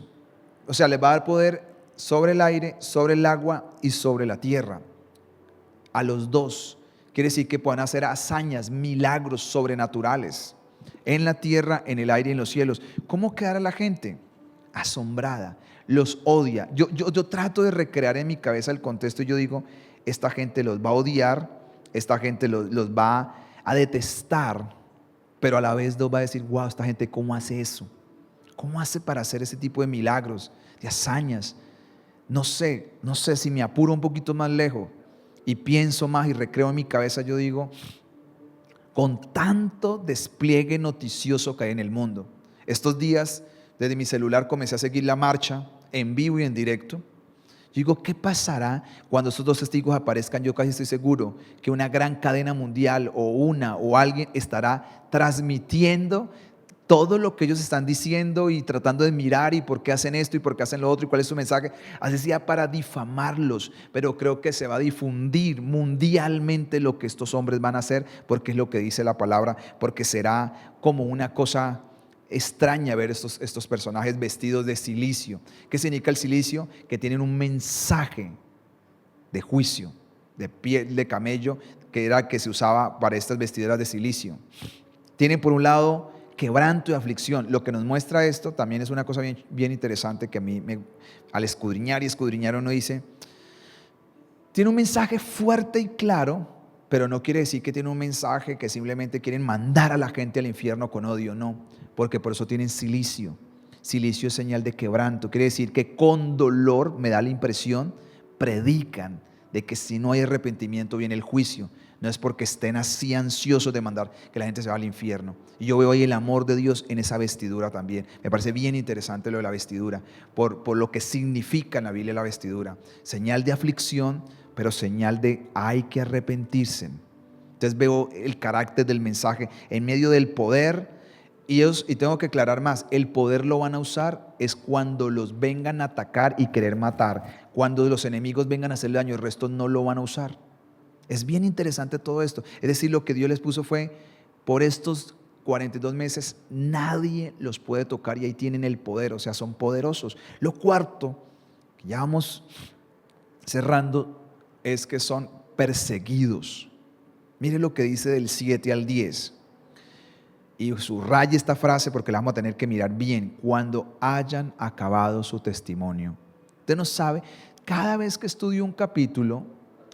o sea, les va a dar poder sobre el aire, sobre el agua y sobre la tierra. A los dos. Quiere decir que puedan hacer hazañas, milagros sobrenaturales en la tierra, en el aire y en los cielos. ¿Cómo quedará la gente? Asombrada, los odia. Yo trato de recrear en mi cabeza el contexto y yo digo, esta gente los va a odiar, esta gente los va a detestar, pero a la vez nos va a decir, wow, esta gente ¿cómo hace eso? ¿Cómo hace para hacer ese tipo de milagros, de hazañas? No sé si me apuro un poquito más lejos y pienso más y recreo en mi cabeza, yo digo, con tanto despliegue noticioso que hay en el mundo. Estos días, desde mi celular comencé a seguir la marcha en vivo y en directo. Yo digo, ¿qué pasará cuando estos dos testigos aparezcan? Yo casi estoy seguro que una gran cadena mundial o alguien estará transmitiendo todo lo que ellos están diciendo y tratando de mirar y por qué hacen esto y por qué hacen lo otro y cuál es su mensaje. Así sea para difamarlos, pero creo que se va a difundir mundialmente lo que estos hombres van a hacer, porque es lo que dice la palabra, porque será como una cosa extraña ver estos personajes vestidos de cilicio. ¿Qué significa el cilicio? Que tienen un mensaje de juicio, de piel de camello, que era que se usaba para estas vestiduras de cilicio. Tienen por un lado quebranto y aflicción. Lo que nos muestra esto también es una cosa bien interesante, que a mí al escudriñar uno dice, tiene un mensaje fuerte y claro, pero no quiere decir que tiene un mensaje que simplemente quieren mandar a la gente al infierno con odio, no, porque por eso tienen cilicio. Cilicio es señal de quebranto, quiere decir que con dolor, me da la impresión, predican de que si no hay arrepentimiento viene el juicio. No es porque estén así ansiosos de mandar que la gente se va al infierno. Y yo veo ahí el amor de Dios en esa vestidura también. Me parece bien interesante lo de la vestidura, por lo que significa en la Biblia la vestidura. Señal de aflicción, pero señal de hay que arrepentirse. Entonces veo el carácter del mensaje en medio del poder. Y tengo que aclarar más, el poder lo van a usar es cuando los vengan a atacar y querer matar. Cuando los enemigos vengan a hacerle daño, el resto no lo van a usar. Es bien interesante todo esto. Es decir, lo que Dios les puso fue, por estos 42 meses, nadie los puede tocar y ahí tienen el poder, o sea, son poderosos. Lo cuarto ya vamos cerrando, es que son perseguidos. Mire lo que dice del 7 al 10. Y subraye esta frase porque la vamos a tener que mirar bien. Cuando hayan acabado su testimonio. Usted no sabe, cada vez que estudio un capítulo,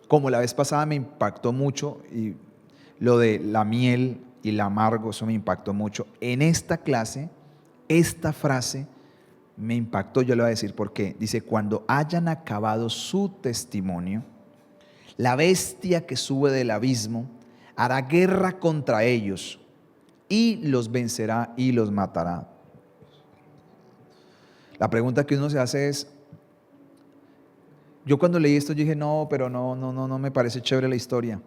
como la vez pasada me impactó mucho, y lo de la miel y el amargo, eso me impactó mucho. En esta clase, esta frase me impactó, yo le voy a decir por qué. Dice, cuando hayan acabado su testimonio, la bestia que sube del abismo hará guerra contra ellos y los vencerá y los matará. La pregunta que uno se hace es, yo cuando leí esto yo dije, no, pero no me parece chévere la historia.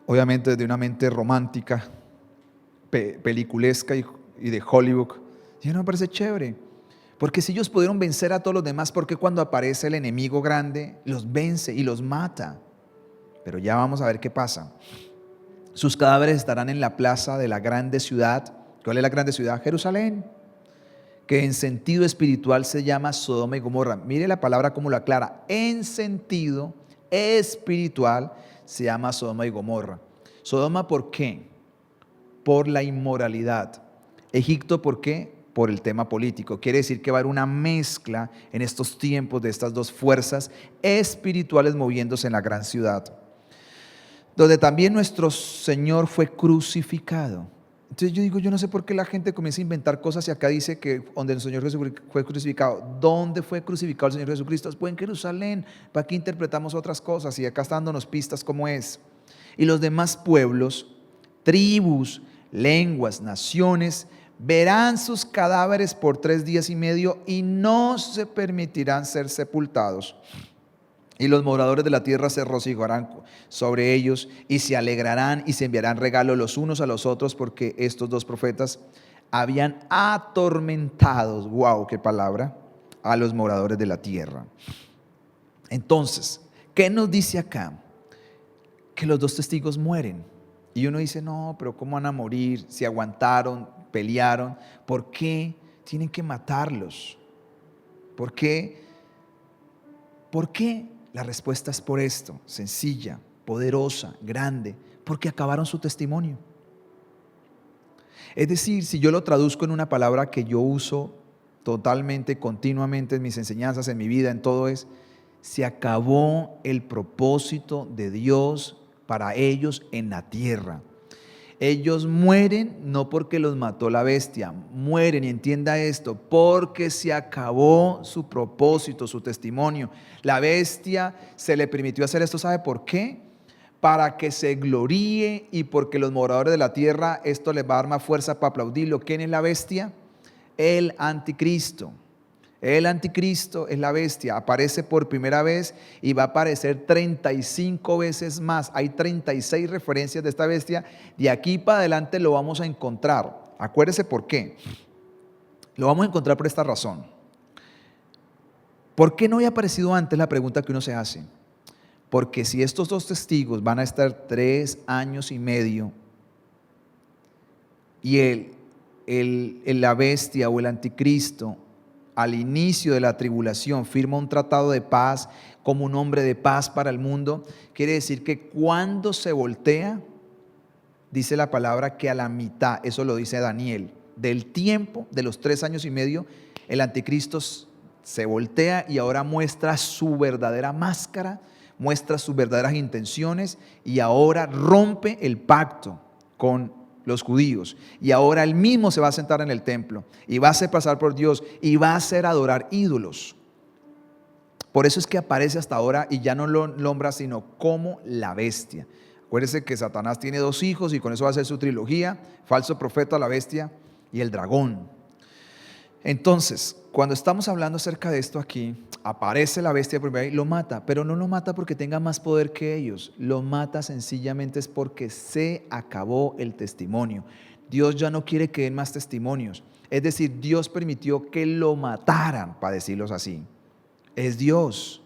Obviamente desde una mente romántica, peliculesca y de Hollywood. Dije, no me parece chévere. Porque si ellos pudieron vencer a todos los demás, ¿por qué cuando aparece el enemigo grande los vence y los mata? Pero ya vamos a ver qué pasa. Sus cadáveres estarán en la plaza de la grande ciudad. ¿Cuál es la grande ciudad? Jerusalén, que en sentido espiritual se llama Sodoma y Gomorra. Mire la palabra como lo aclara. En sentido espiritual se llama Sodoma y Gomorra. Sodoma, ¿por qué? Por la inmoralidad. Egipto, ¿por qué? Por el tema político. Quiere decir que va a haber una mezcla en estos tiempos de estas dos fuerzas espirituales moviéndose en la gran ciudad, donde también nuestro Señor fue crucificado. Entonces yo digo, yo no sé por qué la gente comienza a inventar cosas y acá dice que donde el Señor Jesucristo fue crucificado. ¿Dónde fue crucificado el Señor Jesucristo? Pues en Jerusalén. ¿Para qué interpretamos otras cosas? Y acá está dándonos pistas cómo es. Y los demás pueblos, tribus, lenguas, naciones, verán sus cadáveres por 3 días y medio y no se permitirán ser sepultados. Y los moradores de la tierra se regocijarán sobre ellos y se alegrarán y se enviarán regalos los unos a los otros, porque estos dos profetas habían atormentado, wow, qué palabra, a los moradores de la tierra. Entonces, ¿qué nos dice acá? Que los dos testigos mueren. Y uno dice, no, pero ¿cómo van a morir? Si aguantaron, pelearon, ¿por qué tienen que matarlos? ¿Por qué? ¿Por qué? La respuesta es por esto, sencilla, poderosa, grande, porque acabaron su testimonio. Es decir, si yo lo traduzco en una palabra que yo uso totalmente, continuamente en mis enseñanzas, en mi vida, en todo, es: se acabó el propósito de Dios para ellos en la tierra. Ellos mueren no porque los mató la bestia, mueren, y entienda esto, porque se acabó su propósito, su testimonio. La bestia se le permitió hacer esto, ¿sabe por qué? Para que se gloríe y porque los moradores de la tierra, esto les va a dar más fuerza para aplaudirlo. ¿Quién es la bestia? El anticristo. El anticristo es la bestia, aparece por primera vez y va a aparecer 35 veces más. Hay 36 referencias de esta bestia. De aquí para adelante lo vamos a encontrar. Acuérdese por qué. Lo vamos a encontrar por esta razón. ¿Por qué no había aparecido antes? La pregunta que uno se hace. Porque si estos dos testigos van a estar 3 años y medio y la bestia o el anticristo al inicio de la tribulación firma un tratado de paz como un hombre de paz para el mundo, quiere decir que cuando se voltea, dice la palabra que a la mitad, eso lo dice Daniel, del tiempo de los 3 años y medio, el anticristo se voltea y ahora muestra su verdadera máscara, muestra sus verdaderas intenciones y ahora rompe el pacto con los judíos, y ahora él mismo se va a sentar en el templo y va a hacer pasar por Dios y va a hacer adorar ídolos. Por eso es que aparece hasta ahora y ya no lo nombra sino como la bestia. Acuérdense que Satanás tiene 2 hijos y con eso va a ser su trilogía: falso profeta, la bestia y el dragón. Entonces, cuando estamos hablando acerca de esto aquí, aparece la bestia por primera vez y lo mata, pero no lo mata porque tenga más poder que ellos, lo mata sencillamente es porque se acabó el testimonio. Dios ya no quiere que den más testimonios, es decir, Dios permitió que lo mataran, para decirlos así. Es Dios,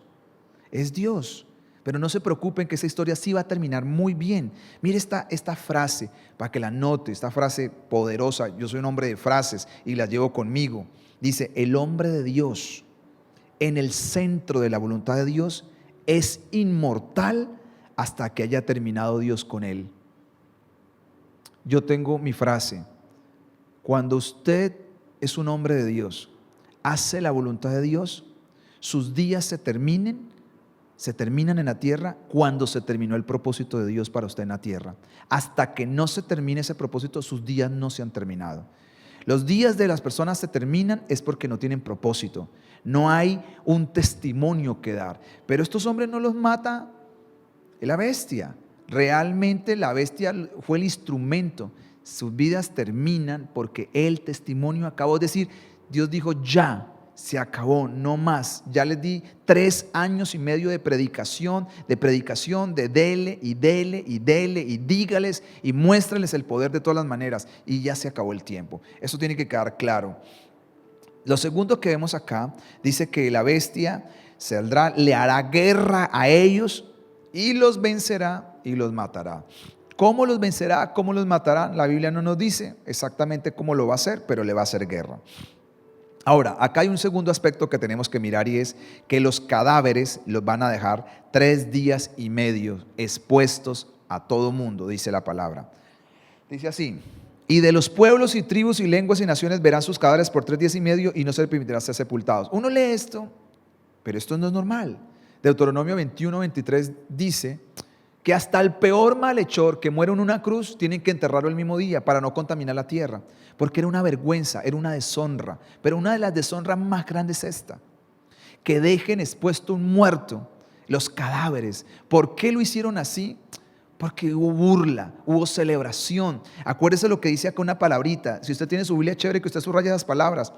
pero no se preocupen que esta historia sí va a terminar muy bien. Mire esta frase, para que la note, esta frase poderosa. Yo soy un hombre de frases y las llevo conmigo. Dice: el hombre de Dios en el centro de la voluntad de Dios, es inmortal hasta que haya terminado Dios con él. Yo tengo mi frase: cuando usted es un hombre de Dios, hace la voluntad de Dios, sus días se terminan en la tierra cuando se terminó el propósito de Dios para usted en la tierra. Hasta que no se termine ese propósito, sus días no se han terminado. Los días de las personas se terminan es porque no tienen propósito. No hay un testimonio que dar. Pero estos hombres no los mata la bestia. Realmente la bestia fue el instrumento. Sus vidas terminan porque el testimonio acabó. Es decir, Dios dijo: ya, se acabó, no más. Ya les di 3 años y medio de predicación, de dele y dele y dele y dígales y muéstrales el poder de todas las maneras, y ya se acabó el tiempo. Eso tiene que quedar claro. Lo segundo que vemos acá, dice que la bestia saldrá, le hará guerra a ellos y los vencerá y los matará. ¿Cómo los vencerá? ¿Cómo los matará? La Biblia no nos dice exactamente cómo lo va a hacer, pero le va a hacer guerra. Ahora, acá hay un segundo aspecto que tenemos que mirar, y es que los cadáveres los van a dejar 3 días y medio expuestos a todo mundo, dice la palabra. Dice así: y de los pueblos y tribus y lenguas y naciones verán sus cadáveres por 3 días y medio y no se les permitirá ser sepultados. Uno lee esto, pero esto no es normal. Deuteronomio 21:23 dice que hasta el peor malhechor que muere en una cruz tienen que enterrarlo el mismo día para no contaminar la tierra, porque era una vergüenza, era una deshonra. Pero una de las deshonras más grandes es esta: que dejen expuesto un muerto, los cadáveres. ¿Por qué lo hicieron así? Porque hubo burla, hubo celebración. Acuérdese lo que dice acá una palabrita. Si usted tiene su Biblia, chévere que usted subraya esas palabras.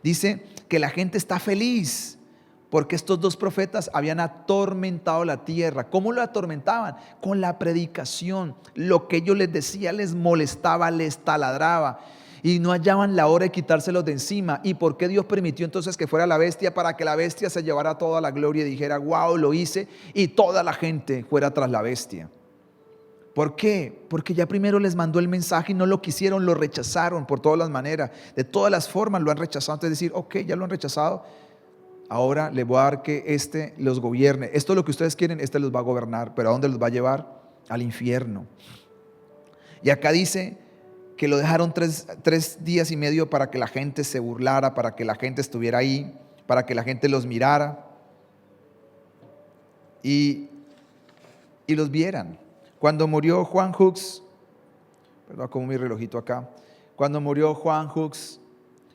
Dice que la gente está feliz porque estos 2 profetas habían atormentado la tierra. ¿Cómo lo atormentaban? Con la predicación. Lo que ellos les decían les molestaba, les taladraba, y no hallaban la hora de quitárselos de encima. ¿Y por qué Dios permitió entonces que fuera la bestia? Para que la bestia se llevara toda la gloria y dijera: wow, lo hice, y toda la gente fuera tras la bestia. ¿Por qué? Porque ya primero les mandó el mensaje y no lo quisieron, lo rechazaron por todas las maneras. De todas las formas lo han rechazado. Antes de decir: ok, ya lo han rechazado, ahora le voy a dar que los gobierne. Esto es lo que ustedes quieren, los va a gobernar. ¿Pero a dónde los va a llevar? Al infierno. Y acá dice que lo dejaron 3 días y medio para que la gente se burlara, para que la gente estuviera ahí, para que la gente los mirara y los vieran. Cuando murió Juan Hux, perdón, como mi relojito acá, cuando murió Juan Hux,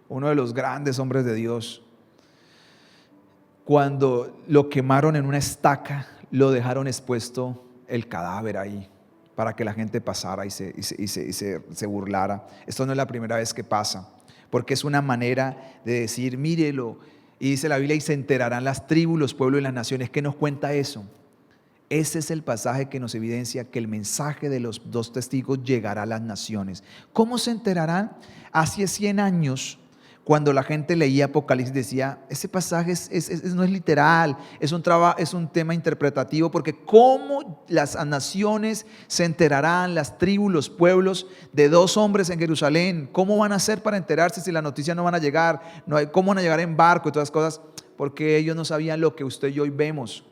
uno de los grandes hombres de Dios, cuando lo quemaron en una estaca, lo dejaron expuesto el cadáver ahí para que la gente pasara y se burlara. Esto no es la primera vez que pasa, porque es una manera de decir: mírelo. Y dice la Biblia: y se enterarán las tribus, los pueblos y las naciones. ¿Qué nos cuenta eso? Ese es el pasaje que nos evidencia que el mensaje de los 2 testigos llegará a las naciones. ¿Cómo se enterarán? Hace 100 años, cuando la gente leía Apocalipsis, decía: ese pasaje no es literal, es un tema interpretativo, porque ¿cómo las naciones se enterarán, las tribus, los pueblos, de 2 hombres en Jerusalén? ¿Cómo van a hacer para enterarse si las noticias no van a llegar? ¿Cómo van a llegar en barco y todas las cosas? Porque ellos no sabían lo que usted y yo hoy vemos.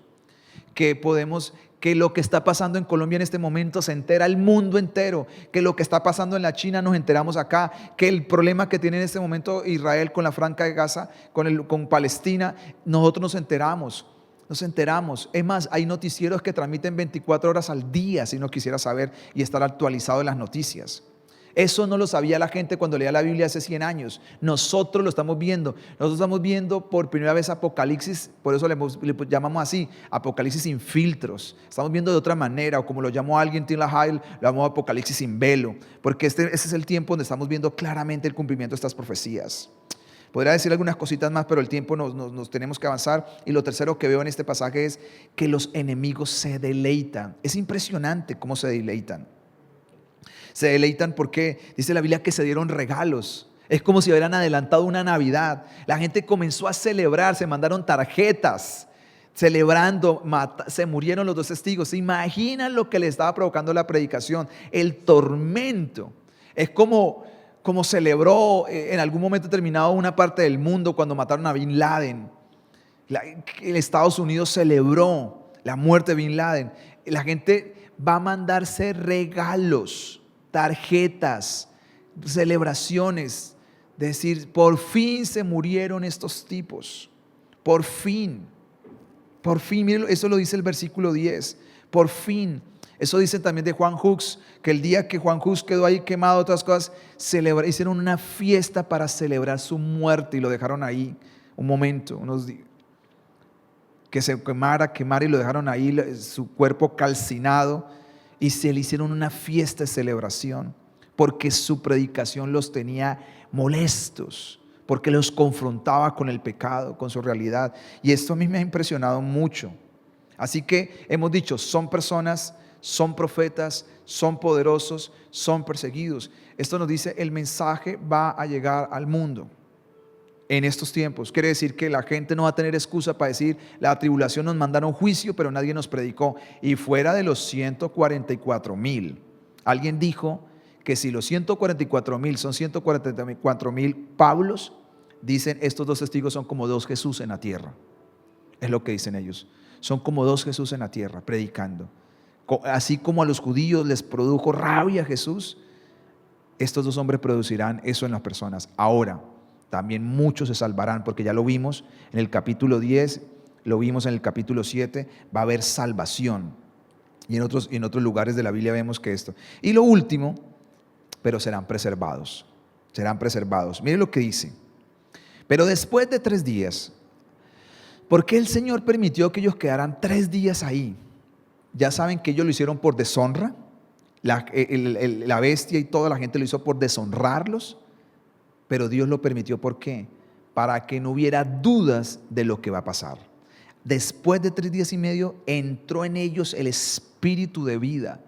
Que lo que está pasando en Colombia en este momento se entera el mundo entero, que lo que está pasando en la China nos enteramos acá, que el problema que tiene en este momento Israel con la Franja de Gaza, con Palestina, nosotros nos enteramos. Es más, hay noticieros que transmiten 24 horas al día, si uno quisiera saber y estar actualizado de las noticias. Eso no lo sabía la gente cuando leía la Biblia hace 100 años. Nosotros lo estamos viendo. Nosotros estamos viendo por primera vez Apocalipsis, por eso le llamamos así, Apocalipsis sin filtros. Estamos viendo de otra manera, o como lo llamó alguien, Tim LaHaye, lo llamó Apocalipsis sin velo, porque ese es el tiempo donde estamos viendo claramente el cumplimiento de estas profecías. Podría decir algunas cositas más, pero el tiempo nos tenemos que avanzar. Y lo tercero que veo en este pasaje es que los enemigos se deleitan. Es impresionante cómo se deleitan. Se deleitan porque dice la Biblia que se dieron regalos. Es como si hubieran adelantado una Navidad. La gente comenzó a celebrar, se mandaron tarjetas celebrando, se murieron los 2 testigos. ¿Se imaginan lo que le estaba provocando la predicación? El tormento. Es como celebró en algún momento determinado una parte del mundo cuando mataron a Bin Laden. El Estados Unidos celebró la muerte de Bin Laden. La gente va a mandarse regalos, tarjetas, celebraciones. Decir, por fin se murieron estos tipos. Por fin. Por fin, miren, eso lo dice el versículo 10. Por fin. Eso dice también de Juan Hux, que el día que Juan Hux quedó ahí quemado, otras cosas, hicieron una fiesta para celebrar su muerte y lo dejaron ahí un momento, unos días, que se quemara y lo dejaron ahí, su cuerpo calcinado, y se le hicieron una fiesta de celebración, porque su predicación los tenía molestos, porque los confrontaba con el pecado, con su realidad. Y esto a mí me ha impresionado mucho. Así que hemos dicho, son personas, son profetas, son poderosos, son perseguidos. Esto nos dice, el mensaje va a llegar al mundo en estos tiempos. Quiere decir que la gente no va a tener excusa para decir, la tribulación nos mandaron juicio, pero nadie nos predicó. Y fuera de los 144,000, alguien dijo que si los 144,000 son 144,000 Pablos, dicen, estos dos testigos son como dos Jesús en la tierra. Es lo que dicen ellos. Son como dos Jesús en la tierra, predicando. Así como a los judíos les produjo rabia a Jesús, estos dos hombres producirán eso en las personas. Ahora, también muchos se salvarán, porque ya lo vimos en el capítulo 10, lo vimos en el capítulo 7, va a haber salvación. Y en otros lugares de la Biblia vemos que esto. Y lo último, pero serán preservados. Serán preservados. Mire lo que dice. Pero después de 3 días, ¿por qué el Señor permitió que ellos quedaran 3 días ahí? Ya saben que ellos lo hicieron por deshonra. La bestia y toda la gente lo hizo por deshonrarlos. Pero Dios lo permitió, ¿por qué? Para que no hubiera dudas de lo que va a pasar. Después de 3 días y medio entró en ellos el espíritu de vida,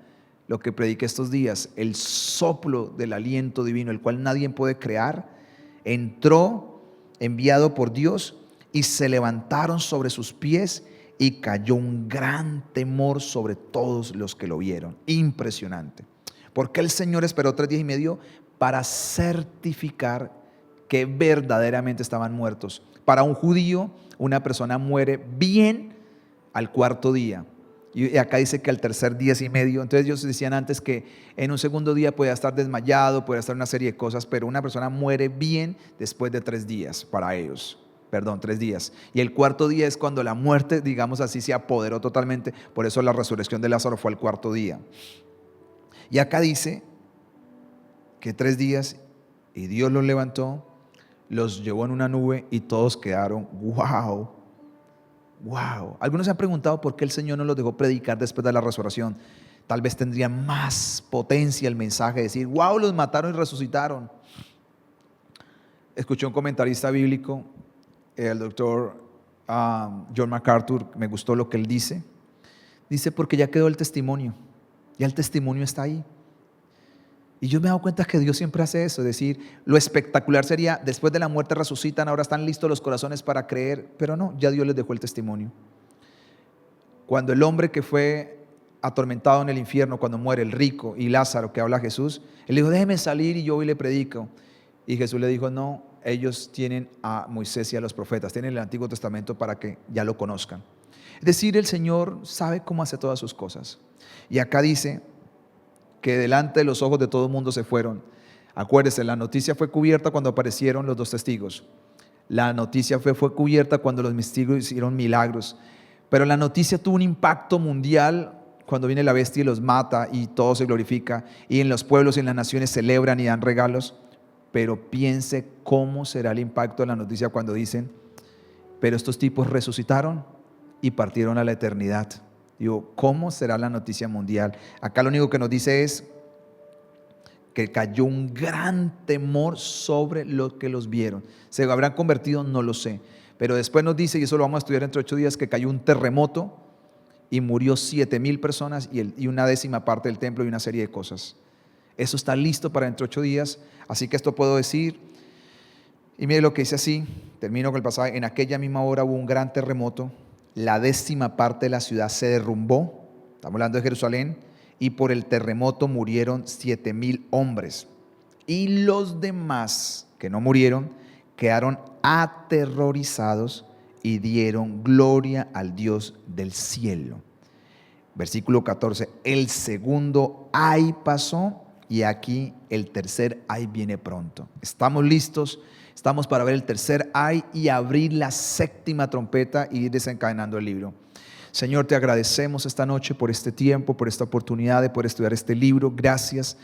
lo que prediqué estos días, el soplo del aliento divino, el cual nadie puede crear. Entró, enviado por Dios, y se levantaron sobre sus pies, y cayó un gran temor sobre todos los que lo vieron. Impresionante. Porque el Señor esperó 3 días y medio para certificar que verdaderamente estaban muertos. Para un judío, una persona muere bien al 4.º día. Y acá dice que al 3.er día y medio. Entonces ellos decían antes que en un 2.º día podía estar desmayado, podía estar una serie de cosas, pero una persona muere bien después de 3 días para ellos. 3 días. Y el 4.º día es cuando la muerte, digamos así, se apoderó totalmente. Por eso la resurrección de Lázaro fue al 4.º día. Y acá dice que 3 días y Dios los levantó, los llevó en una nube y todos quedaron, wow. Algunos se han preguntado por qué el Señor no los dejó predicar después de la resurrección. Tal vez tendría más potencia el mensaje, decir, wow, los mataron y resucitaron. Escuché un comentarista bíblico, el doctor John MacArthur, me gustó lo que él dice. Dice, porque ya quedó el testimonio, ya el testimonio está ahí. Y yo me he dado cuenta que Dios siempre hace eso, es decir, lo espectacular sería, después de la muerte resucitan, ahora están listos los corazones para creer, pero no, ya Dios les dejó el testimonio. Cuando el hombre que fue atormentado en el infierno, cuando muere el rico y Lázaro, que habla Jesús, él dijo, déjeme salir y yo voy y le predico. Y Jesús le dijo, no, ellos tienen a Moisés y a los profetas, tienen el Antiguo Testamento para que ya lo conozcan. Es decir, el Señor sabe cómo hace todas sus cosas. Y acá dice que delante de los ojos de todo el mundo se fueron. Acuérdense, la noticia fue cubierta cuando aparecieron los 2 testigos. La noticia fue cubierta cuando los testigos hicieron milagros. Pero la noticia tuvo un impacto mundial cuando viene la bestia y los mata y todo se glorifica. Y en los pueblos y en las naciones celebran y dan regalos. Pero piense cómo será el impacto de la noticia cuando dicen, pero estos tipos resucitaron y partieron a la eternidad. Digo, ¿cómo será la noticia mundial? Acá lo único que nos dice es que cayó un gran temor sobre los que los vieron. ¿Se habrán convertido? No lo sé. Pero después nos dice, y eso lo vamos a estudiar entre 8 días, que cayó un terremoto y murió 7,000 personas y una 10ª parte del templo y una serie de cosas. Eso está listo para entre 8 días. Así que esto puedo decir. Y mire lo que dice así, termino con el pasaje. En aquella misma hora hubo un gran terremoto. La 10ª parte de la ciudad se derrumbó, estamos hablando de Jerusalén, y por el terremoto murieron 7,000 hombres. Y los demás que no murieron quedaron aterrorizados y dieron gloria al Dios del cielo. Versículo 14, el segundo ay pasó y aquí el tercer ay viene pronto. Estamos listos, estamos para ver el tercer ay y abrir la séptima trompeta y ir desencadenando el libro. Señor, te agradecemos esta noche por este tiempo, por esta oportunidad de poder estudiar este libro. Gracias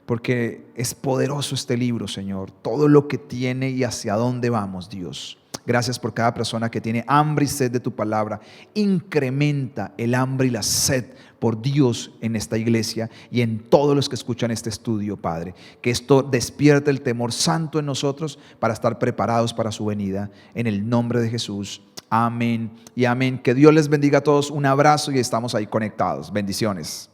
porque es poderoso este libro, Señor. Todo lo que tiene y hacia dónde vamos, Dios. Gracias por cada persona que tiene hambre y sed de tu palabra. Incrementa el hambre y la sed por Dios en esta iglesia y en todos los que escuchan este estudio, Padre. Que esto despierte el temor santo en nosotros para estar preparados para su venida. En el nombre de Jesús. Amén y amén. Que Dios les bendiga a todos. Un abrazo y estamos ahí conectados. Bendiciones.